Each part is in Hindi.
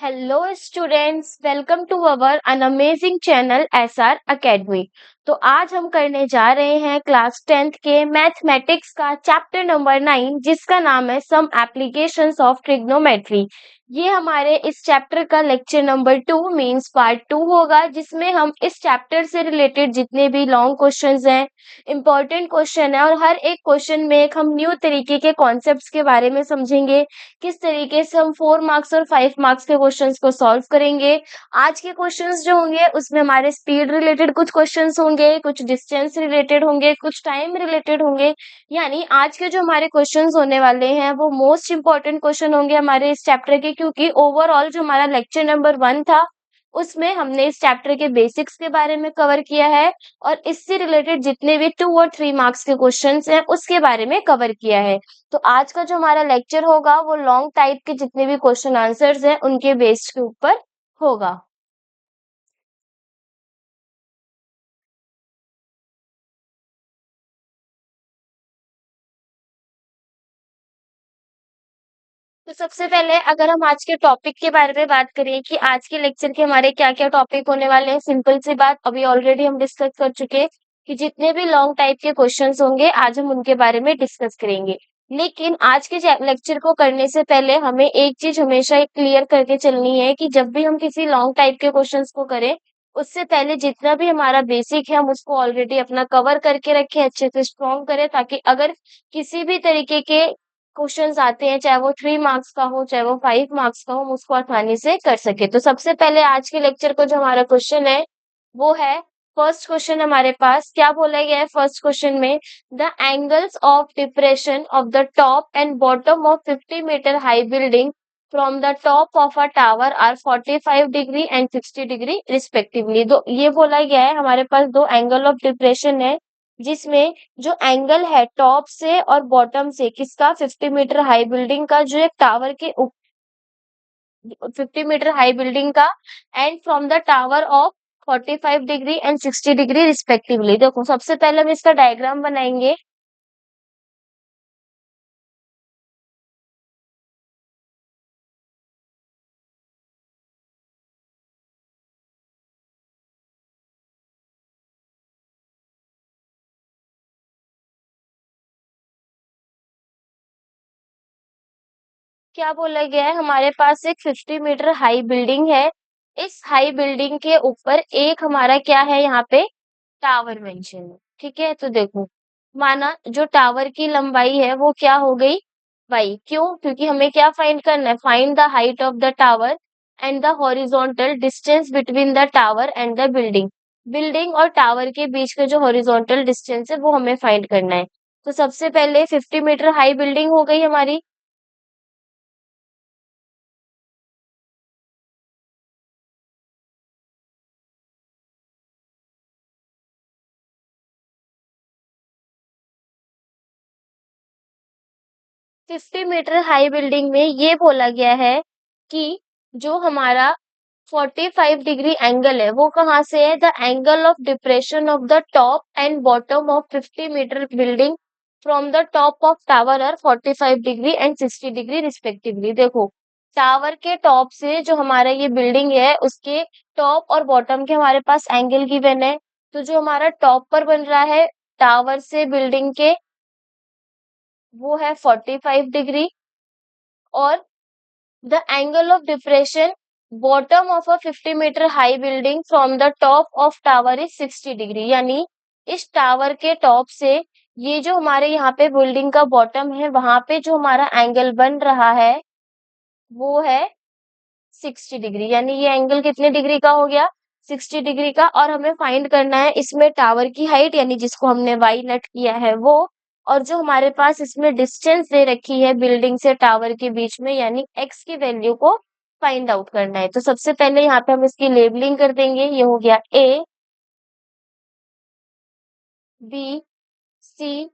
Hello students, welcome to our an amazing channel SR academy. तो आज हम करने जा रहे हैं क्लास 10th के मैथमेटिक्स का चैप्टर नंबर 9, जिसका नाम है सम एप्लीकेशंस ऑफ ट्रिग्नोमेट्री। ये हमारे इस चैप्टर का लेक्चर नंबर 2 मींस पार्ट 2 होगा, जिसमें हम इस चैप्टर से रिलेटेड जितने भी लॉन्ग क्वेश्चंस हैं, इंपॉर्टेंट क्वेश्चन है और हर एक क्वेश्चन में एक हम न्यू तरीके के कॉन्सेप्ट्स के बारे में समझेंगे। किस तरीके से हम 4 मार्क्स और 5 मार्क्स के क्वेश्चंस को सॉल्व करेंगे। आज के क्वेश्चंस जो होंगे उसमें हमारे स्पीड रिलेटेड कुछ क्वेश्चंस होंगे, कुछ डिस्टेंस रिलेटेड होंगे, कुछ टाइम रिलेटेड होंगे। यानी आज के जो हमारे क्वेश्चंस होने वाले हैं वो मोस्ट इंपॉर्टेंट क्वेश्चन होंगे हमारे इस चैप्टर के, क्योंकि ओवरऑल जो हमारा लेक्चर नंबर 1 था उसमें हमने इस चैप्टर के बेसिक्स के बारे में कवर किया है और इससे रिलेटेड जितने भी 2 और 3 मार्क्स के क्वेश्चंस हैं उसके बारे में कवर किया है। तो आज का जो हमारा लेक्चर होगा वो लॉन्ग टाइप के जितने भी क्वेश्चन आंसर्स हैं उनके बेस्ड के ऊपर होगा। तो सबसे पहले अगर हम आज के टॉपिक के बारे में बात करें कि आज के लेक्चर के हमारे क्या-क्या टॉपिक होने वाले हैं, सिंपल सी बात अभी ऑलरेडी हम डिस्कस कर चुके हैं कि जितने भी लॉन्ग टाइप के क्वेश्चंस होंगे आज हम उनके बारे में डिस्कस करेंगे। लेकिन आज के लेक्चर को करने से पहले हमें एक चीज हमेशा क्लियर करके चलनी है कि जब भी हम किसी लॉन्ग टाइप के क्वेश्चंस को करें उससे पहले जितना भी हमारा बेसिक है हम उसको ऑलरेडी अपना कवर करके रखें, अच्छे से स्ट्रॉन्ग करें, ताकि अगर किसी भी तरीके के क्वेश्चंस आते हैं, चाहे वो 3 मार्क्स का हो, चाहे वो 5 मार्क्स का हो, हम उसको आसानी से कर सके। तो सबसे पहले आज के लेक्चर को जो हमारा क्वेश्चन है वो है, फर्स्ट क्वेश्चन हमारे पास क्या बोला गया है फर्स्ट क्वेश्चन में, the angles of depression of the top and bottom of 50 metre high building from the top of a tower are 45 degree and 60 degree respectively. तो ये बोला गया है हमारे पास दो एंगल ऑफ डिप्रेशन है, जिसमें जो एंगल है टॉप से और बॉटम से किसका, 50 मीटर हाई बिल्डिंग का, जो एक टावर के 50 मीटर हाई बिल्डिंग का, and from the tower of 45 degree and 60 degree respectively. देखो सबसे पहले हम इसका डायग्राम बनाएंगे। क्या बोला गया है, हमारे पास एक 50 मीटर हाई बिल्डिंग है। इस हाई बिल्डिंग के ऊपर एक हमारा क्या है यहाँ पे, टावर मेंशन है। ठीक है, तो देखो माना जो टावर की लंबाई है वो क्या हो गई, वाई। क्यों? क्योंकि हमें क्या फाइंड करना है, find the height of the tower and the horizontal distance between the tower and the building. Building और टावर के बीच का जो हॉरिजॉन्टल डिस्टेंस है वो हमें फाइंड करना है। तो सबसे पहले 50 मीटर हाई बिल्डिंग हो गई हमारी। फिफ्टी मीटर हाई बिल्डिंग में ये बोला गया है कि जो हमारा 45 डिग्री एंगल है वो कहाँ से है, the angle of depression of the top and bottom of 50 metre building from the top of tower are 45 degree and 60 degree respectively. देखो टावर के टॉप से जो हमारा ये बिल्डिंग है उसके टॉप और बॉटम के हमारे पास एंगल गिवन है। तो जो हमारा टॉप पर बन रहा है टावर से बिल्डिंग के, वो है 45 डिग्री, और the angle of depression bottom of a 50 metre high building from the top of tower is 60 degree. यानी इस टावर के टॉप से ये जो हमारे यहाँ पे बिल्डिंग का बॉटम है वहां पे जो हमारा एंगल बन रहा है वो है 60 डिग्री। यानी ये एंगल कितने डिग्री का हो गया, 60 डिग्री का। और हमें फाइंड करना है इसमें टावर की हाइट, यानी जिसको हमने वाई नट किया है वो, और जो हमारे पास इसमें डिस्टेंस दे रखी है बिल्डिंग से टावर के बीच में, यानी एक्स की वैल्यू को फाइंड आउट करना है। तो सबसे पहले यहाँ पे हम इसकी लेबलिंग कर देंगे। ये हो गया ए, बी, सी,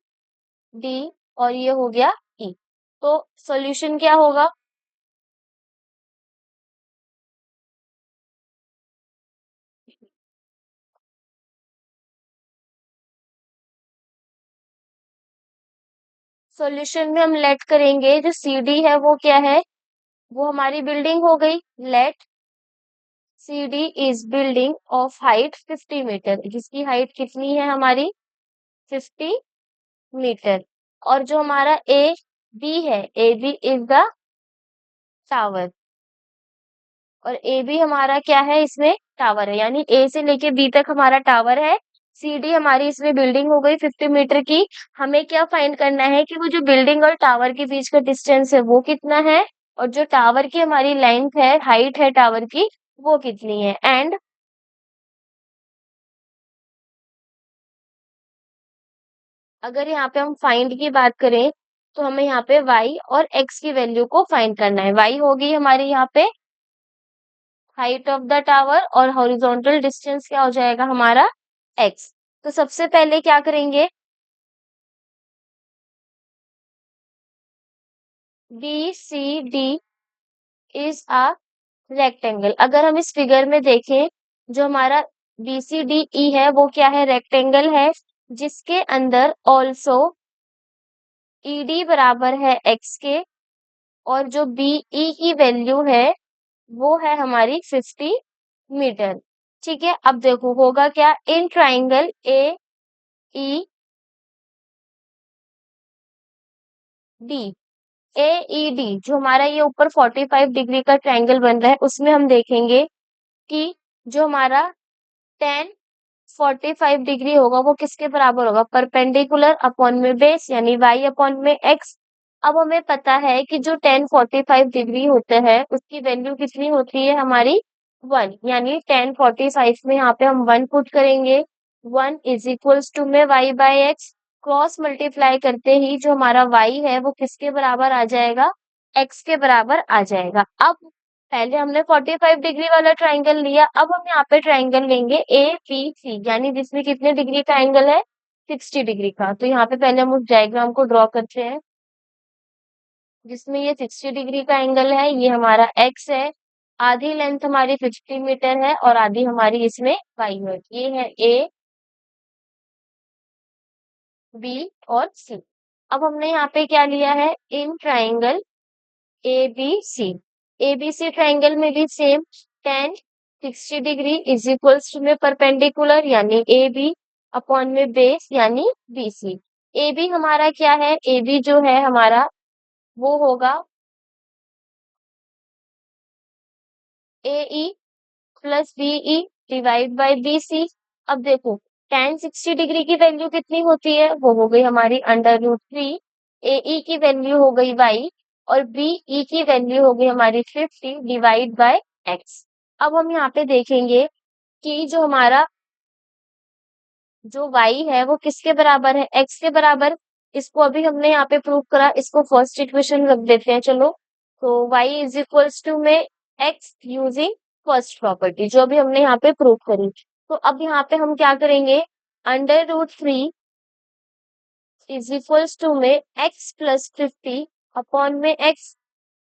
डी, और ये हो गया ई। तो सॉल्यूशन क्या होगा, सॉल्यूशन में हम लेट करेंगे जो सी डी है वो क्या है, वो हमारी बिल्डिंग हो गई। Let C D is building of height 50 metre, जिसकी हाइट कितनी है हमारी 50 मीटर। और जो हमारा ए बी है, A B is the tower, और ए बी हमारा क्या है, इसमें टावर है, यानी ए से लेके बी तक हमारा टावर है। सी डी हमारी इसमें बिल्डिंग हो गई 50 मीटर की। हमें क्या फाइंड करना है कि वो जो बिल्डिंग और टावर के बीच का डिस्टेंस है वो कितना है, और जो टावर की हमारी लेंथ है, हाइट है टावर की, वो कितनी है। एंड अगर यहाँ पे हम फाइंड की बात करें, तो हमें यहाँ पे y और x की वैल्यू को फाइंड करना है। y होगी हमारी यहाँ पे हाइट ऑफ द टावर, और हॉरिजॉन्टल डिस्टेंस क्या हो जाएगा हमारा x। तो सबसे पहले क्या करेंगे, B C D is a rectangle. अगर हम इस फिगर में देखें, जो हमारा बी सी डी ई है वो क्या है, रेक्टेंगल है, जिसके अंदर ऑल्सो ई डी बराबर है x के, और जो बी ई की वैल्यू है वो है हमारी 50 मीटर। ठीक है, अब देखो होगा क्या, इन ट्राइंगल ए ई डी, ए ई डी जो हमारा ये ऊपर 45 डिग्री का ट्राइंगल बन रहा है, उसमें हम देखेंगे कि जो हमारा टेन 45 डिग्री होगा वो किसके बराबर होगा, परपेंडिकुलर अपॉन में बेस, यानी वाई अपॉन में एक्स। अब हमें पता है कि जो 10 45 डिग्री होता है उसकी वैल्यू कितनी होती है हमारी 1, यानी 10 45 में यहाँ पे हम 1 पुट करेंगे। 1 इज इक्वल्स टू में y by x, cross multiply करते ही जो हमारा वाई है वो किसके बराबर आ जाएगा, एक्स के बराबर आ जाएगा। अब पहले हमने 45 डिग्री वाला ट्राइंगल लिया, अब हम यहाँ पे ट्राइंगल लेंगे ए बी सी, यानी जिसमें कितने डिग्री का एंगल है, 60 डिग्री का। तो यहाँ पे पहले हम उस डायग्राम को ड्रॉ करते हैं, जिसमें ये 60 डिग्री का एंगल है, ये हमारा एक्स है, आधी लेंथ हमारी 50 मीटर है, और आधी हमारी इसमें वाई है। ये है ए बी और सी। अब हमने यहाँ पे क्या लिया है, in triangle A B C, A B C triangle में भी same, tan 60 degree is equals to में परपेंडिकुलर, यानी ए बी अपॉन में बेस, यानी बी सी। ए बी हमारा क्या है, ए बी जो है हमारा वो होगा A E plus BE divide by BC. अब देखो tan 60 डिग्री की वैल्यू कितनी होती है, वो हो गई हमारी अंडर रूट 3, एई की वैल्यू हो गई y, और बीई की वैल्यू हो गई हमारी 50 डिवाइड बाय एक्स। अब हम यहाँ पे देखेंगे कि जो हमारा जो y है वो किसके बराबर है, x के बराबर। इसको अभी हमने यहाँ पे प्रूव करा, इसको फर्स्ट इक्वेशन रख देते हैं चलो। तो y इज इक्वल्स टू में x यूजिंग फर्स्ट प्रॉपर्टी, जो अभी हमने यहाँ पे प्रूव करी। तो अब यहाँ पे हम क्या करेंगे, under root 3 is equals to में x+50 अपॉन में x,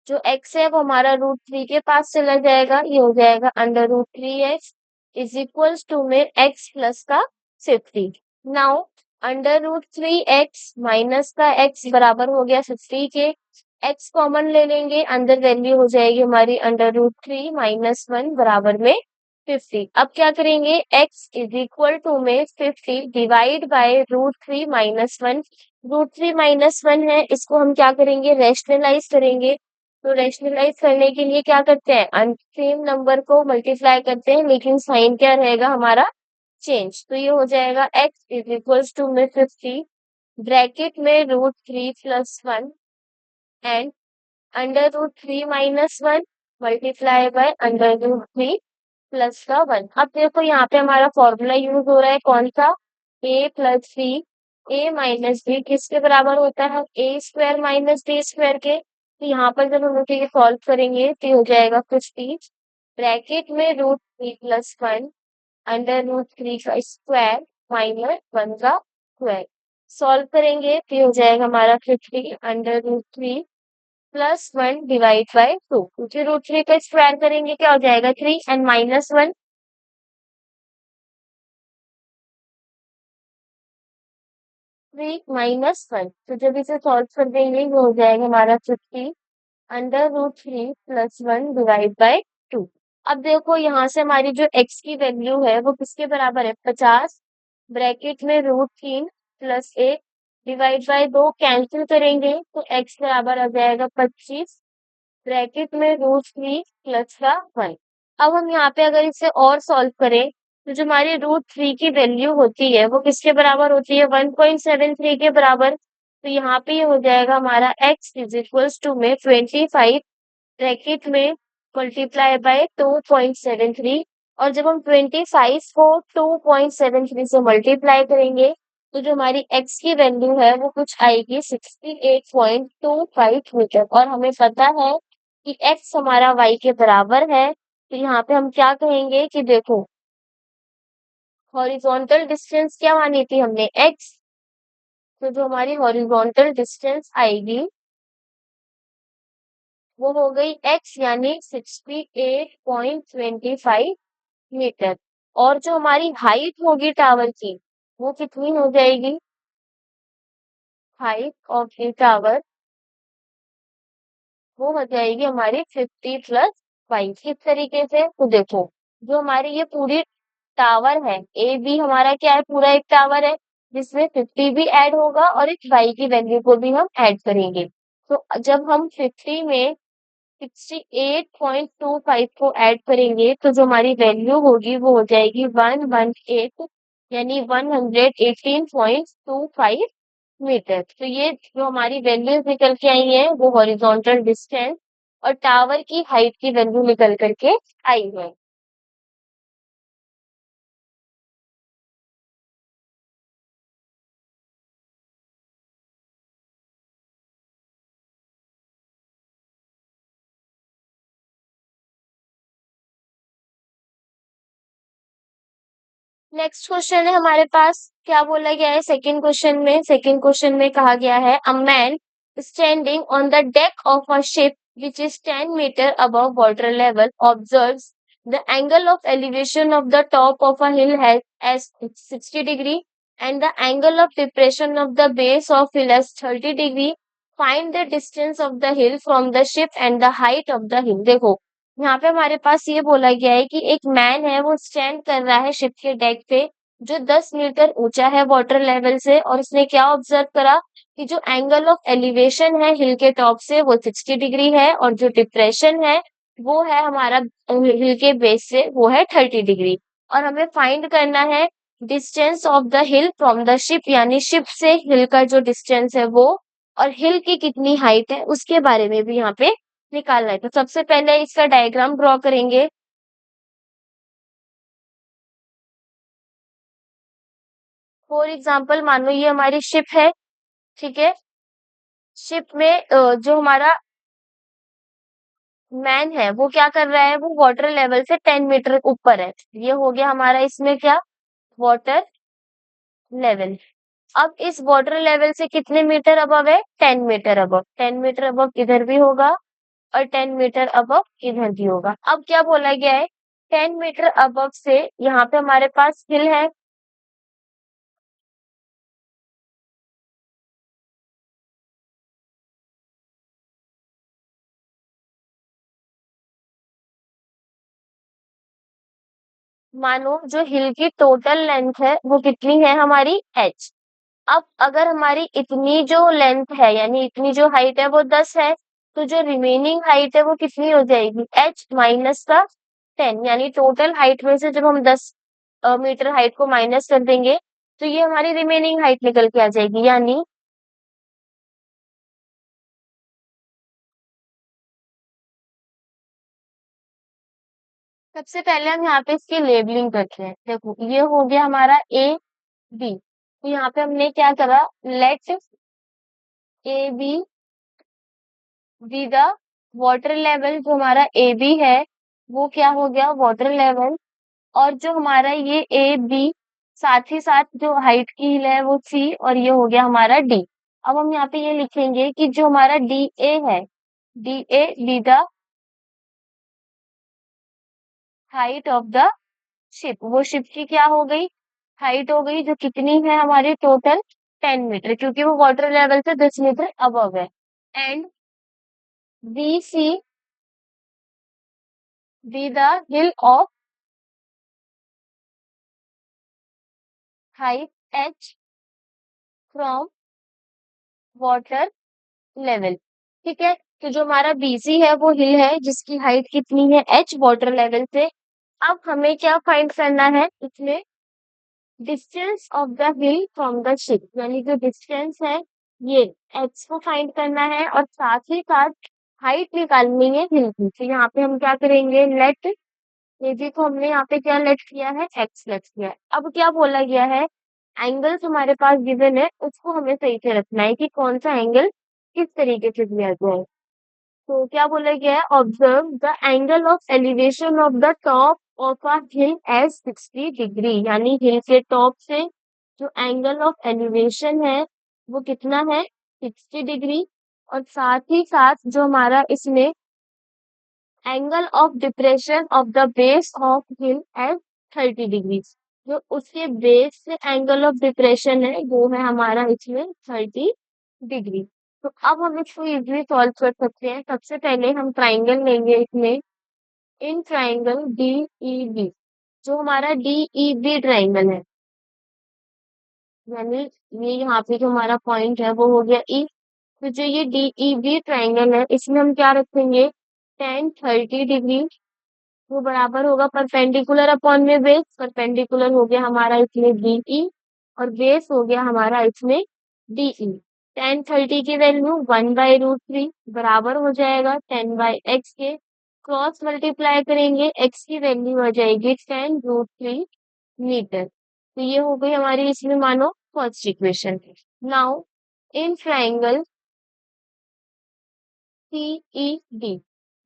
जो x है वो हमारा रूट 3 के पास चला जाएगा, ये हो जाएगा under root 3x is equals to में x प्लस का 50। Now under root 3x minus का x बराबर हो गया 50 के, x कॉमन ले लेंगे, अंदर वैल्यू हो जाएगी हमारी अंडर रूट 3 - 1 बराबर में 50। अब क्या करेंगे, x इज इक्वल टू में 50 डिवाइड बाय रूट 3 - 1, रूट 3 - 1 है, इसको हम क्या करेंगे, रेशनलाइज करेंगे। तो रेशनलाइज करने के लिए क्या करते हैं, सेम नंबर को मल्टीप्लाई करते हैं, लेकिन साइन क्या रहेगा हमारा चेंज। तो ये हो जाएगा x इज इक्वल्स टू में 50 ब्रैकेट में root 3 + 1 and under root 3 - 1 multiply by under root 3 + 1। अब देखो यहाँ पे हमारा फॉर्मूला यूज हो रहा है कौन सा, a+b, a - b किसके बराबर होता है, a² - b² के। तो यहाँ पर जब हम उसे सॉल्व करेंगे तो ये हो जाएगा 50 ब्रैकेट में रूट 3 + 1 अंडर रूट 3 का स्क्वायर -1 का स्क्वायर। सॉल्व करेंगे तो ये हो जाएगा हमारा 50 अंडर रूट 3 + 1 डिवाइड बाय 2, क्योंकि रूट 3 का स्क्वायर करेंगे क्या हो जाएगा 3 एंड -1, 3 - 1। तो जब इसे सॉल्व कर देंगे वो हो जाएगा हमारा 50 under root 3 plus 1 divide by 2। अब देखो यहाँ से हमारी जो x की वैल्यू है वो किसके बराबर है, 50, ब्रैकेट में root 3 plus 1 divide by 2 cancel करेंगे तो x बराबर आ जाएगा 25, ब्रैकेट में रूट 3 प्लस का 1। अब हम यहाँ पे अगर इसे और सॉल्व करें तो जो हमारी रूट 3 की वैल्यू होती है वो किसके बराबर होती है, 1.73 के बराबर। तो यहाँ पे ये हो जाएगा हमारा x इज इक्वल्स टू में 25 ब्रैकेट में मल्टीप्लाई बाय 2.73। और जब हम 25 को 2.73 से मल्टीप्लाई करेंगे तो जो हमारी x की वैल्यू है वो कुछ आएगी 68.25 मीटर। और हमें पता है कि x हमारा y के बराबर है, तो यहाँ पे हम क्या कहेंगे कि देखो हॉरिजॉन्टल डिस्टेंस क्या मानी थी हमने, x। तो जो हमारी हॉरिजॉन्टल डिस्टेंस आएगी वो हो गई x यानी 68.25 मीटर। और जो हमारी हाइट होगी टावर की वो कितनी हो जाएगी, हाइट ऑफ द टावर वो हो जाएगी हमारी 50 + 5। किस तरीके से, तो देखो जो हमारी ये पूरी टावर है ए बी हमारा क्या है, पूरा एक टावर है जिसमें 50 भी ऐड होगा और एक y की वैल्यू को भी हम ऐड करेंगे। तो जब हम 50 में 68.25 को ऐड करेंगे तो जो हमारी वैल्यू होगी वो हो जाएगी 118 यानी 118.25 मीटर। तो ये जो हमारी वैल्यूज निकल के आई है वो हॉरिजॉन्टल डिस्टेंस और टावर की हाइट की वैल्यू निकल करके आई है। नेक्स्ट क्वेश्चन है हमारे पास, क्या बोला गया है सेकंड क्वेश्चन में कहा गया है a man standing on the deck of a ship which is 10 meter above water level observes the angle of elevation of the top of a hill has as 60 degree and the angle of depression of the base of hill as 30 degree. Find the distance of the hill from the ship and the height of the hill। देखो यहाँ पे हमारे पास ये बोला गया है कि एक मैन है वो स्टैंड कर रहा है शिप के डेक पे जो 10 मीटर ऊंचा है वाटर लेवल से, और उसने क्या ऑब्जर्व करा कि जो एंगल ऑफ एलिवेशन है हिल के टॉप से वो 60 डिग्री है और जो डिप्रेशन है वो है हमारा हिल के बेस से वो है 30 डिग्री। और हमें फाइंड करना है distance of the hill from the ship यानी शिप से हिल का जो डिस्टेंस है वो, और हिल की कितनी हाइट है उसके बारे में भी यहाँ पे निकालना है। तो सबसे पहले इसका डायग्राम ड्रॉ करेंगे। फॉर एग्जाम्पल मान लो ये हमारी शिप है, ठीक है। शिप में जो हमारा मैन है वो क्या कर रहा है, वो वाटर लेवल से 10 मीटर ऊपर है। ये हो गया हमारा इसमें क्या, वाटर लेवल। अब इस वाटर लेवल से कितने मीटर अबव है, 10 मीटर अबव। 10 मीटर अबव इधर भी होगा और 10 मीटर अबव इधर भी होगा। अब क्या बोला गया है, 10 मीटर अबव से यहाँ पे हमारे पास हिल है, मानो जो हिल की टोटल लेंथ है वो कितनी है हमारी h। अब अगर हमारी इतनी जो लेंथ है यानी इतनी जो हाइट है वो 10 है, तो जो रिमेनिंग हाइट है वो कितनी हो जाएगी, h माइनस का 10। यानी टोटल हाइट में से जब हम 10 मीटर हाइट को माइनस कर देंगे तो ये हमारी रिमेनिंग हाइट निकल के आ जाएगी। यानी सबसे पहले हम यहाँ पे इसकी लेबलिंग करते हैं। देखो ये हो गया हमारा ए बी, तो यहाँ पे हमने क्या करा, let A B be the water level. जो हमारा ए बी है वो क्या हो गया, वाटर लेवल। और जो हमारा ये ए बी साथ ही साथ जो हाइट की हिल है वो सी, और ये हो गया हमारा डी। अब हम यहाँ पे ये लिखेंगे कि जो हमारा डी ए है, D A B the height of the ship, वो शिप की क्या हो गई, हाइट हो गई, जो कितनी है हमारी टोटल 10 मीटर, क्योंकि वो वाटर लेवल से 10 मीटर अबव है। And BC be the hill of height h from water level. ठीक है, तो जो हमारा बीसी है वो हिल है जिसकी हाइट कितनी है एच वाटर लेवल से। अब हमें क्या फाइंड करना है इसमें, distance of the hill from the ship, यानी जो डिस्टेंस है ये एच को फाइंड करना है और साथ ही साथ हाइट निकालनी है हिल की। तो यहाँ पे हम क्या करेंगे, लेट, ये देखो हमने यहाँ पे क्या लेट किया है, एक्स लेट किया है। अब क्या बोला गया है, एंगल्स हमारे पास गिवन है उसको हमें सही से रखना है कि कौन सा एंगल किस तरीके से दिया गया है। तो क्या बोला गया है, observe the angle of elevation of the top of a hill as 60 degree, यानी हिल के टॉप से जो एंगल ऑफ एलिवेशन है वो कितना है 60 डिग्री। और साथ ही साथ जो हमारा इसमें angle of depression of the base of hill as 30 degree, जो उसके बेस से एंगल ऑफ डिप्रेशन है वो है हमारा इसमें 30 डिग्री। तो अब हम इसको इजीली सॉल्व कर सकते हैं। सबसे पहले हम ट्राइंगल लेंगे इसमें, in triangle D E B, जो हमारा डी ई बी ट्राइंगल है, यानी ये यहाँ पे जो हमारा पॉइंट है वो हो गया ई। तो जो ये डी ई बी ट्राइंगल है इसमें हम क्या रखेंगे, टेन 30 डिग्री, वो बराबर होगा परपेंडिकुलर अपॉन में बेस, परपेंडिकुलर हो गया हमारा इसमें बीई और बेस हो गया हमारा इसमें डीई। टेन 30 की वैल्यू 1/√3 बराबर हो जाएगा 10/x के, क्रॉस मल्टीप्लाई करेंगे x की वैल्यू आ जाएगी 10√3 मीटर। तो ये हो गई हमारी इसमें मानो first equation. Now in triangle CED,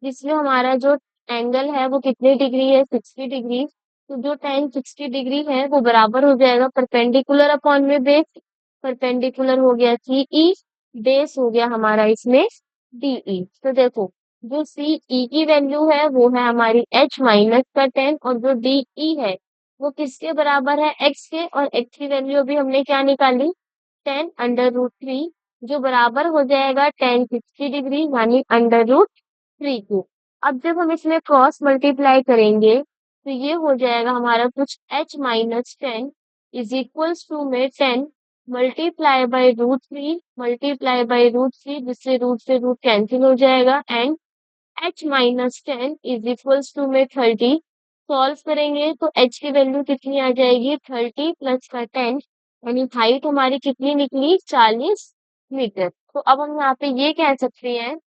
जिसमें हमारा जो एंगल है वो कितने डिग्री है 60 डिग्री। तो जो टेन 60 डिग्री है वो बराबर हो जाएगा परपेंडिकुलर अपॉन में बेस, परपेंडिकुलर हो गया सीई, बेस हो गया हमारा इसमें डीई। तो देखो जो सीई की वैल्यू है वो है हमारी एच माइनस का 10 और जो डीई है वो किसके बराबर है एक्स के, और एक्स की वैल्यू अभी हमने क्या निकाली 10√3, जो बराबर हो जाएगा टेन 60 डिग्री यानी √3 के। अब जब हम इसमें क्रॉस मल्टीप्लाई करेंगे तो ये हो जाएगा हमारा कुछ h-10 इज इक्वल्स टू में 10 मल्टीप्लाई बाय √3 जिससे रूट से रूट कैंसिल हो जाएगा and h-10 is equals to में 30। सॉल्व करेंगे तो h की वैल्यू कितनी आ जाएगी 30 प्लस का 10, यानी हाइट हमारी कितनी निकली 40 मीटर। तो अब हम यहाँ पे ये कह सकते हैं,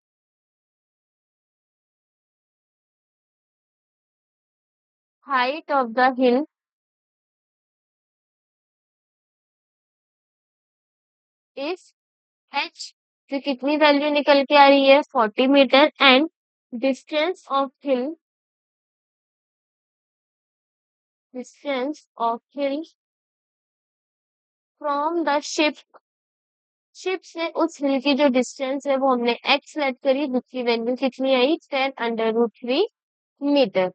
height of the hill is h, जो कितनी वैल्यू निकल के आ रही है 40 metre, and distance of hill, distance of hill from the ship, ship से उस हिल की जो डिस्टेंस है वो हमने x लेट करी जिसकी वैल्यू कितनी आई 10√3 मीटर।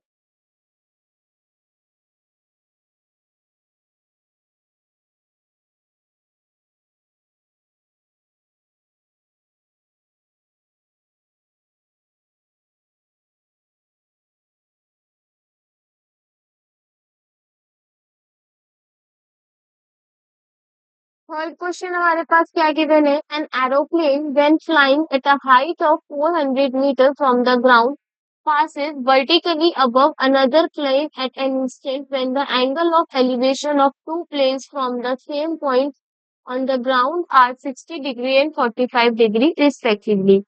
थर्ड क्वेश्चन हमारे पास क्या गिवन है, an aeroplane when flying at a height of 400 metre from the ground passes vertically above another plane at an instant when the angle of elevation of two planes from the same point on the ground are 60 degree and 45 degree respectively।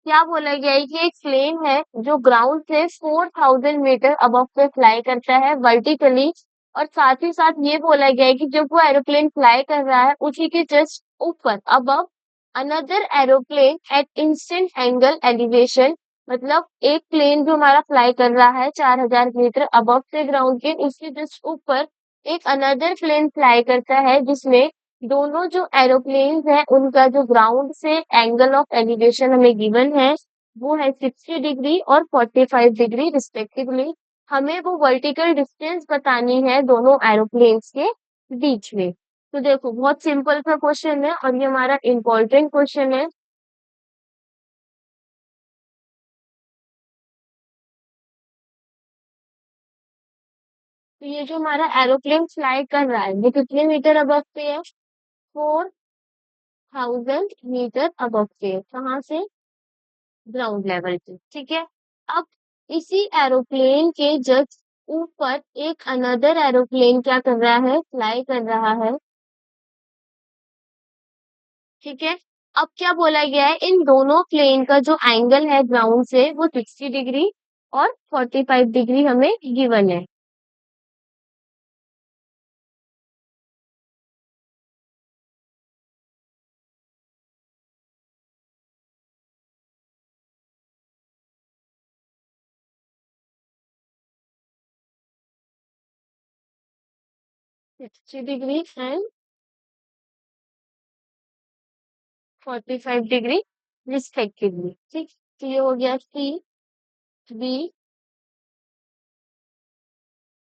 क्या बोला गया है कि एक प्लेन है जो ग्राउंड से 4000 मीटर अबव पे फ्लाई करता है वर्टिकली, और साथ ही साथ ये बोला गया है कि जब वो एरोप्लेन फ्लाई कर रहा है उसी के जस्ट ऊपर above another aeroplane at instant angle elevation, मतलब एक प्लेन जो हमारा फ्लाई कर रहा है 4000 मीटर अबव से ग्राउंड के, उसके जस्ट ऊपर एक अनदर प्लेन फ्लाई करता है जिसमें दोनों जो एरोप्लेन्स हैं उनका जो ग्राउंड से एंगल ऑफ एलिवेशन हमें गिवन है वो है 60 डिग्री और 45 डिग्री रिस्पेक्टिवली। हमें वो वर्टिकल डिस्टेंस बतानी है दोनों एरोप्लेन्स के बीच में। तो देखो बहुत सिंपल सा क्वेश्चन है और ये हमारा इम्पोर्टेंट क्वेश्चन है। तो ये जो हमारा एरोप्लेन फ्लाई कर रहा है वो कितने मीटर अबव पे है? 4000 मीटर अबव पे है। कहाँ से? ग्राउंड लेवल पे। ठीक है। अब इसी एरोप्लेन के जस्ट ऊपर एक अनदर एरोप्लेन क्या कर रहा है? फ्लाई कर रहा है। ठीक है। अब क्या बोला गया है? इन दोनों प्लेन का जो एंगल है ग्राउंड से वो 60 डिग्री और 45 डिग्री हमें गिवन है। 60 डिग्री एंड 45 डिग्री रिस्पेक्टिवली। ठीक। तो ये हो गया सी, बी,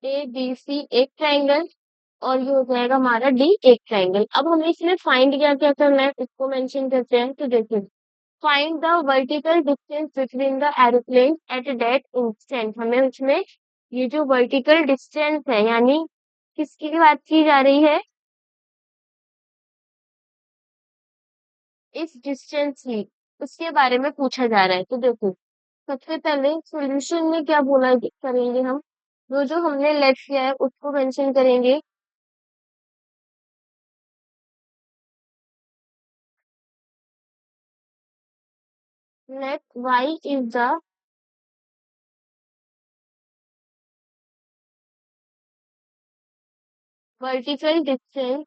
ए, बी, सी एक ट्राइंगल, और ये हो जाएगा हमारा डी एक ट्राइंगल। अब हमें इसमें फाइंड क्या क्या करना है इसको मेंशन करते हैं। तो देखिए, find the vertical distance between the aeroplane at that instant. हमें उसमें ये जो वर्टिकल डिस्टेंस है, यानी किसकी बात की जा रही है? इस डिस्टेंस की, उसके बारे में पूछा जा रहा है। तो देखो, सबसे पहले सॉल्यूशन में क्या बोला करेंगे हम? वो जो हमने लेट किया है उसको मेंशन करेंगे। Let y is the vertical distance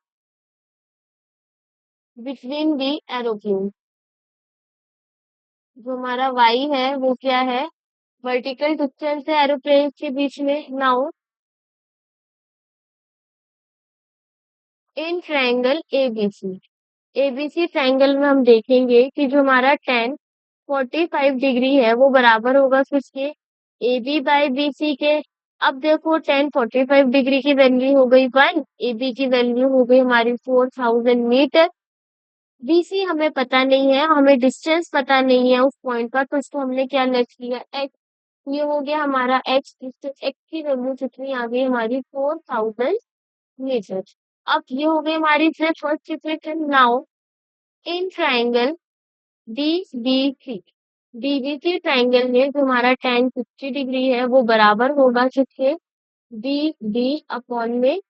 between the aeroplane. जो हमारा y है वो क्या है? वर्टिकल डिस्टेंस है एरोप्लेन के बीच में। Now in triangle ABC, ABC triangle में हम देखेंगे कि जो हमारा 10 45 डिग्री है वो बराबर होगा किसके? A B by B C के। अब देखो 10 45 डिग्री की वैल्यू हो गई 1, ए बी की वैल्यू हो गई हमारी 4000 मीटर। बी सी हमें पता नहीं है, हमें डिस्टेंस पता नहीं है उस पॉइंट का, तो इसको हमने क्या लेट किया? एक्स। ये हो गया हमारा एक्स, डिस्टेंस एक्स की वैल्यू कितनी आ गई हमारी? 4000 मीटर। अब ये हो गई हमारी फिर first equation. Now in triangle D B C, DBC triangle में जो हमारा 10 60 डिग्री है वो बराबर होगा किसके? बी डी अपॉन में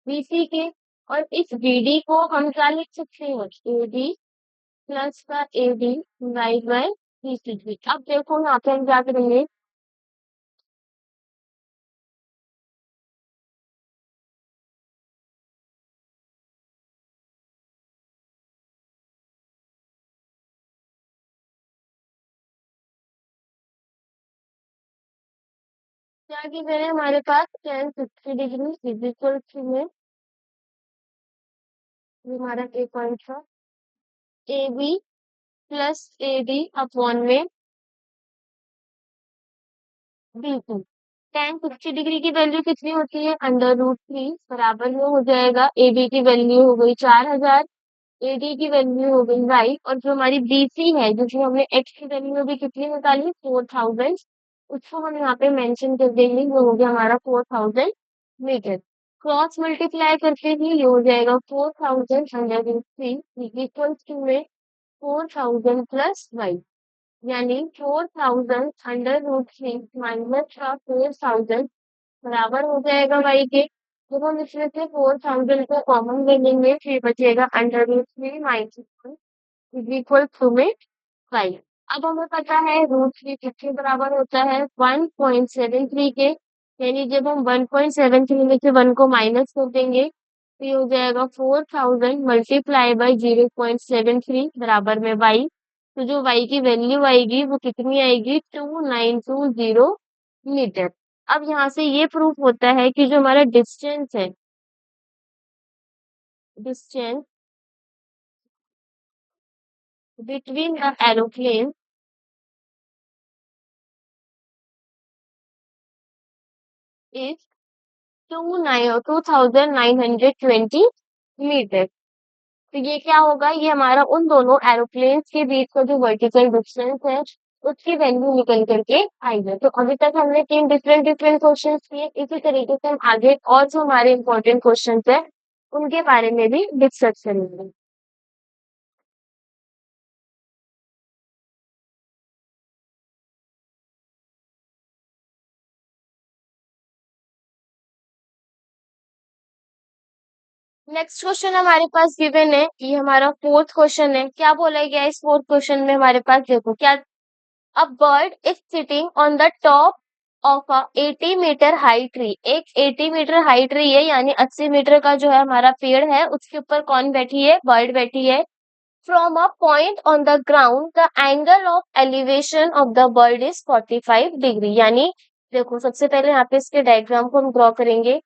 बीसी के। और इस बीडी को हम क्या लिख सकते हैं? एडी प्लस का एडी डिवाइड बाय बीसी। अब देखो यहाँ पे हम क्या करेंगे? क्या की करें? हमारे पास 10 60 डिग्री इज इक्वल टू में, ये हमारा ए पॉइंट था, A B plus A D upon में बिल्कुल। 10 60 डिग्री की वैल्यू कितनी होती है? √3 बराबर में हो जाएगा। ए बी की वैल्यू हो गई 4000, ए डी की वैल्यू हो गई y, और जो हमारी बी सी है जिसमें हमने x की वैल्यू अभी कितनी निकाली? 4000, उसको हम यहाँ पे मेंशन कर देंगे। वो हो गया हमारा 4000 मीटर। क्रॉस मल्टीप्लाई करके ही ये हो जाएगा 4000 इक्वल टू में 4000 प्लस y, यानी 4000 √3 माइनस का 4000 बराबर हो जाएगा y के। जब हम इसमें से 4000 को कॉमन ले लेंगे फिर बचेगा √3 माइनस इज इक्वल टू में 5। अब हमें पता है √3 किसके बराबर होता है? 1.73 के। यानी जब हम 1.73 में से 1 को माइनस कर देंगे तो ये हो जाएगा 4000 मल्टीप्लाई बाई 0.73 बराबर में y। तो जो y की वैल्यू आएगी वो कितनी आएगी? 2920 मीटर। अब यहाँ से ये प्रूफ होता है कि जो हमारा डिस्टेंस है, distance between the aeroplane is 2920 metre. तो ये क्या होगा? ये हमारा उन दोनों एरोप्लेन के बीच का जो वर्टिकल डिस्टेंस है उसकी वैल्यू निकल करके आई है। तो अभी तक हमने 3 डिफरेंट डिफरेंट क्वेश्चन किए। इसी तरीके से हम आगे और जो हमारे इम्पोर्टेंट क्वेश्चन है उनके बारे में भी डिस्कस करेंगे। नेक्स्ट क्वेश्चन हमारे पास गिवन है, ये हमारा फोर्थ क्वेश्चन है। क्या बोला गया है इस फोर्थ क्वेश्चन में हमारे पास, देखो क्या, a bird is sitting on the top of a 80 metre high tree. एक 80 मीटर हाई ट्री है, यानी 80 मीटर का जो है हमारा पेड़ है, उसके ऊपर कौन बैठी है, बर्ड बैठी है। From a point on the ground the angle of elevation of the bird is 45 degree. यानी देखो सबसे पहले यहाँ पे इसके डायग्राम को हम ड्रॉ करेंगे।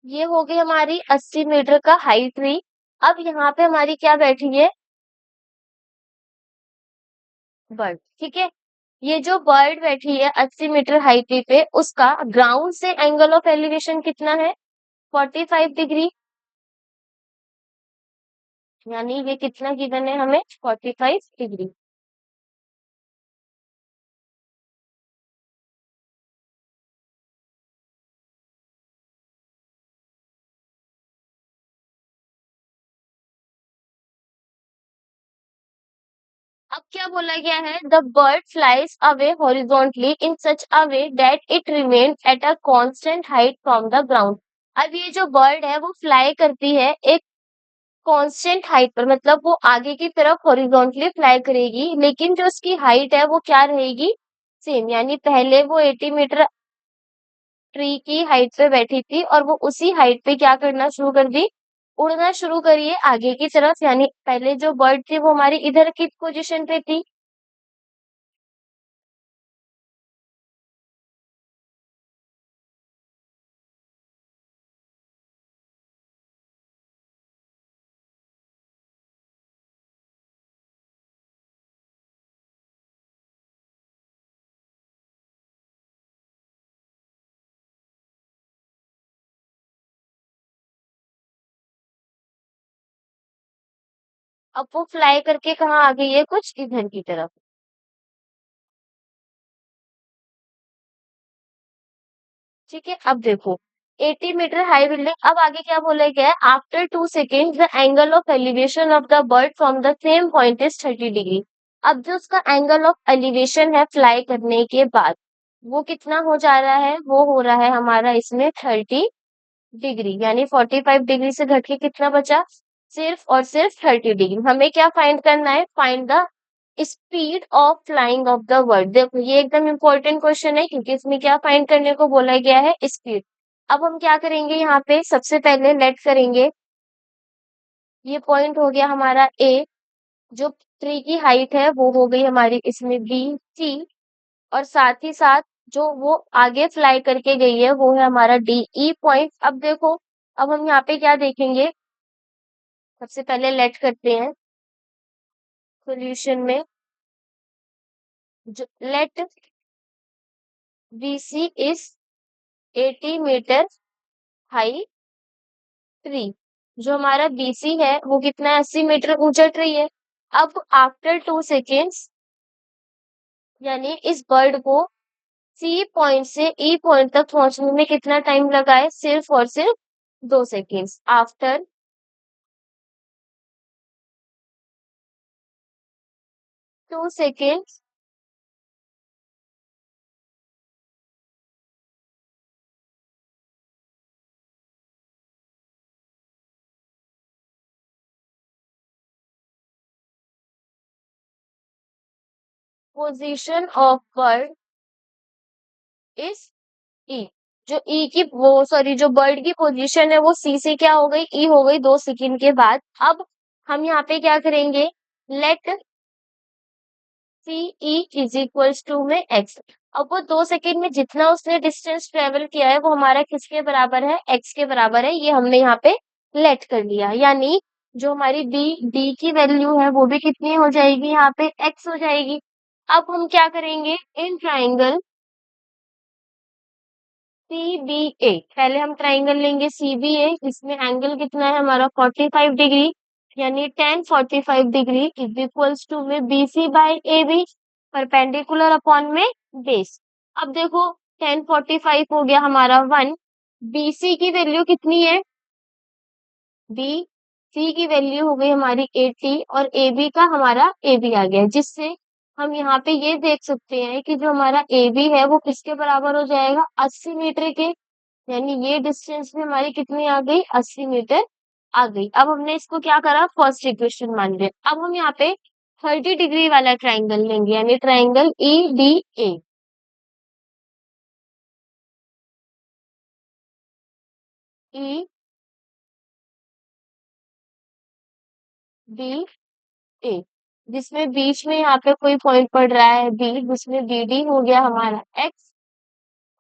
ये हो गई हमारी 80 मीटर का हाई ट्री। अब यहाँ पे हमारी क्या बैठी है, बर्ड, ठीक है। ये जो बर्ड बैठी है 80 मीटर हाइट पे, उसका ग्राउंड से एंगल ऑफ एलिवेशन कितना है, 45 डिग्री। यानी ये कितना गिवन है हमें, 45 डिग्री। अब क्या बोला गया है, the bird flies away horizontally in such a way that it remain at a constant height from the ground. अब ये जो बर्ड है वो फ्लाई करती है एक कांस्टेंट हाइट पर, मतलब वो आगे की तरफ हॉरिजॉन्टली फ्लाई करेगी, लेकिन जो उसकी हाइट है वो क्या रहेगी, सेम। यानी पहले वो 80 मीटर ट्री की हाइट पे बैठी थी और वो उसी हाइट पे क्या करना शुरू कर दी, उड़ना शुरू करिए आगे की तरफ। यानी पहले जो बर्ड थी वो हमारी इधर की पोजीशन पे थी। अब वो फ्लाई करके कहाँ आ गई है, कुछ इधर की तरफ। ठीक है, अब देखो 80 मीटर हाई बिल्डिंग। अब आगे क्या बोला गया है, after 2 second the angle of elevation of the bird from the same point is 30 degree. अब जो उसका एंगल ऑफ एलिवेशन है फ्लाई करने के बाद, वो कितना हो जा रहा है, वो हो रहा है हमारा इसमें 30 डिग्री। यानी 45 डिग्री से घट के कितना बचा, सिर्फ और सिर्फ 30 डिग्री। हमें क्या फाइंड करना है, find the speed of flying of the bird. देखो ये एकदम इंपॉर्टेंट क्वेश्चन है, क्योंकि इसमें क्या फाइंड करने को बोला गया है, स्पीड। अब हम क्या करेंगे, यहाँ पे सबसे पहले लेट करेंगे, ये पॉइंट हो गया हमारा ए। जो ट्री की हाइट है वो हो गई हमारी इसमें बी सी, और साथ ही साथ जो वो आगे फ्लाई करके गई है वो है हमारा डी ई पॉइंट। अब देखो, अब हम यहाँ पे क्या देखेंगे, सबसे पहले लेट करते हैं सॉल्यूशन में, जो let BC is 80 metre high tree. जो हमारा BC है वो कितना 80 मीटर ऊंचा ट्री है। अब आफ्टर 2 सेकेंड्स, यानी इस बर्ड को सी पॉइंट से ई पॉइंट तक पहुंचने में कितना टाइम लगा है, सिर्फ और सिर्फ 2 seconds. After 2 seconds position of bird is E. जो ई की वो सॉरी जो बर्ड की पोजीशन है वो सी से क्या हो गई, ई हो गई 2 सेकेंड के बाद। अब हम यहाँ पे क्या करेंगे, let C E is equals to में एक्स। अब वो 2 सेकेंड में जितना उसने डिस्टेंस ट्रेवल किया है वो हमारा किसके बराबर है, एक्स के बराबर है। ये हमने यहाँ पे लेट कर लिया, यानी जो हमारी बी डी की वैल्यू है वो भी कितनी हो जाएगी, यहाँ पे एक्स हो जाएगी। अब हम क्या करेंगे, इन ट्राइंगल CBA, पहले हम ट्राइंगल लेंगे CBA, इसमें एंगल कितना है हमारा 45 डिग्री, यानी tan 45 degree is equals to में BC by AB, perpendicular upon में बेस। अब देखो tan 45 हो गया हमारा 1, BC की वैल्यू कितनी है, BC की वैल्यू हो गई हमारी 80 और AB का हमारा AB आ गया, जिससे हम यहाँ पे ये देख सकते हैं कि जो हमारा AB है वो किसके बराबर हो जाएगा, 80 मीटर के, यानी ये डिस्टेंस भी हमारी कितनी आ गई, 80 मीटर आ गई। अब हमने इसको क्या करा, फर्स्ट इक्वेशन मान लिया। अब हम यहाँ पे 30 डिग्री वाला ट्राइंगल लेंगे, यानी ट्राइंगल EDA। EDA, जिसमें बीच में यहाँ पे कोई पॉइंट पड़ रहा है B, जिसमें BD हो गया हमारा X,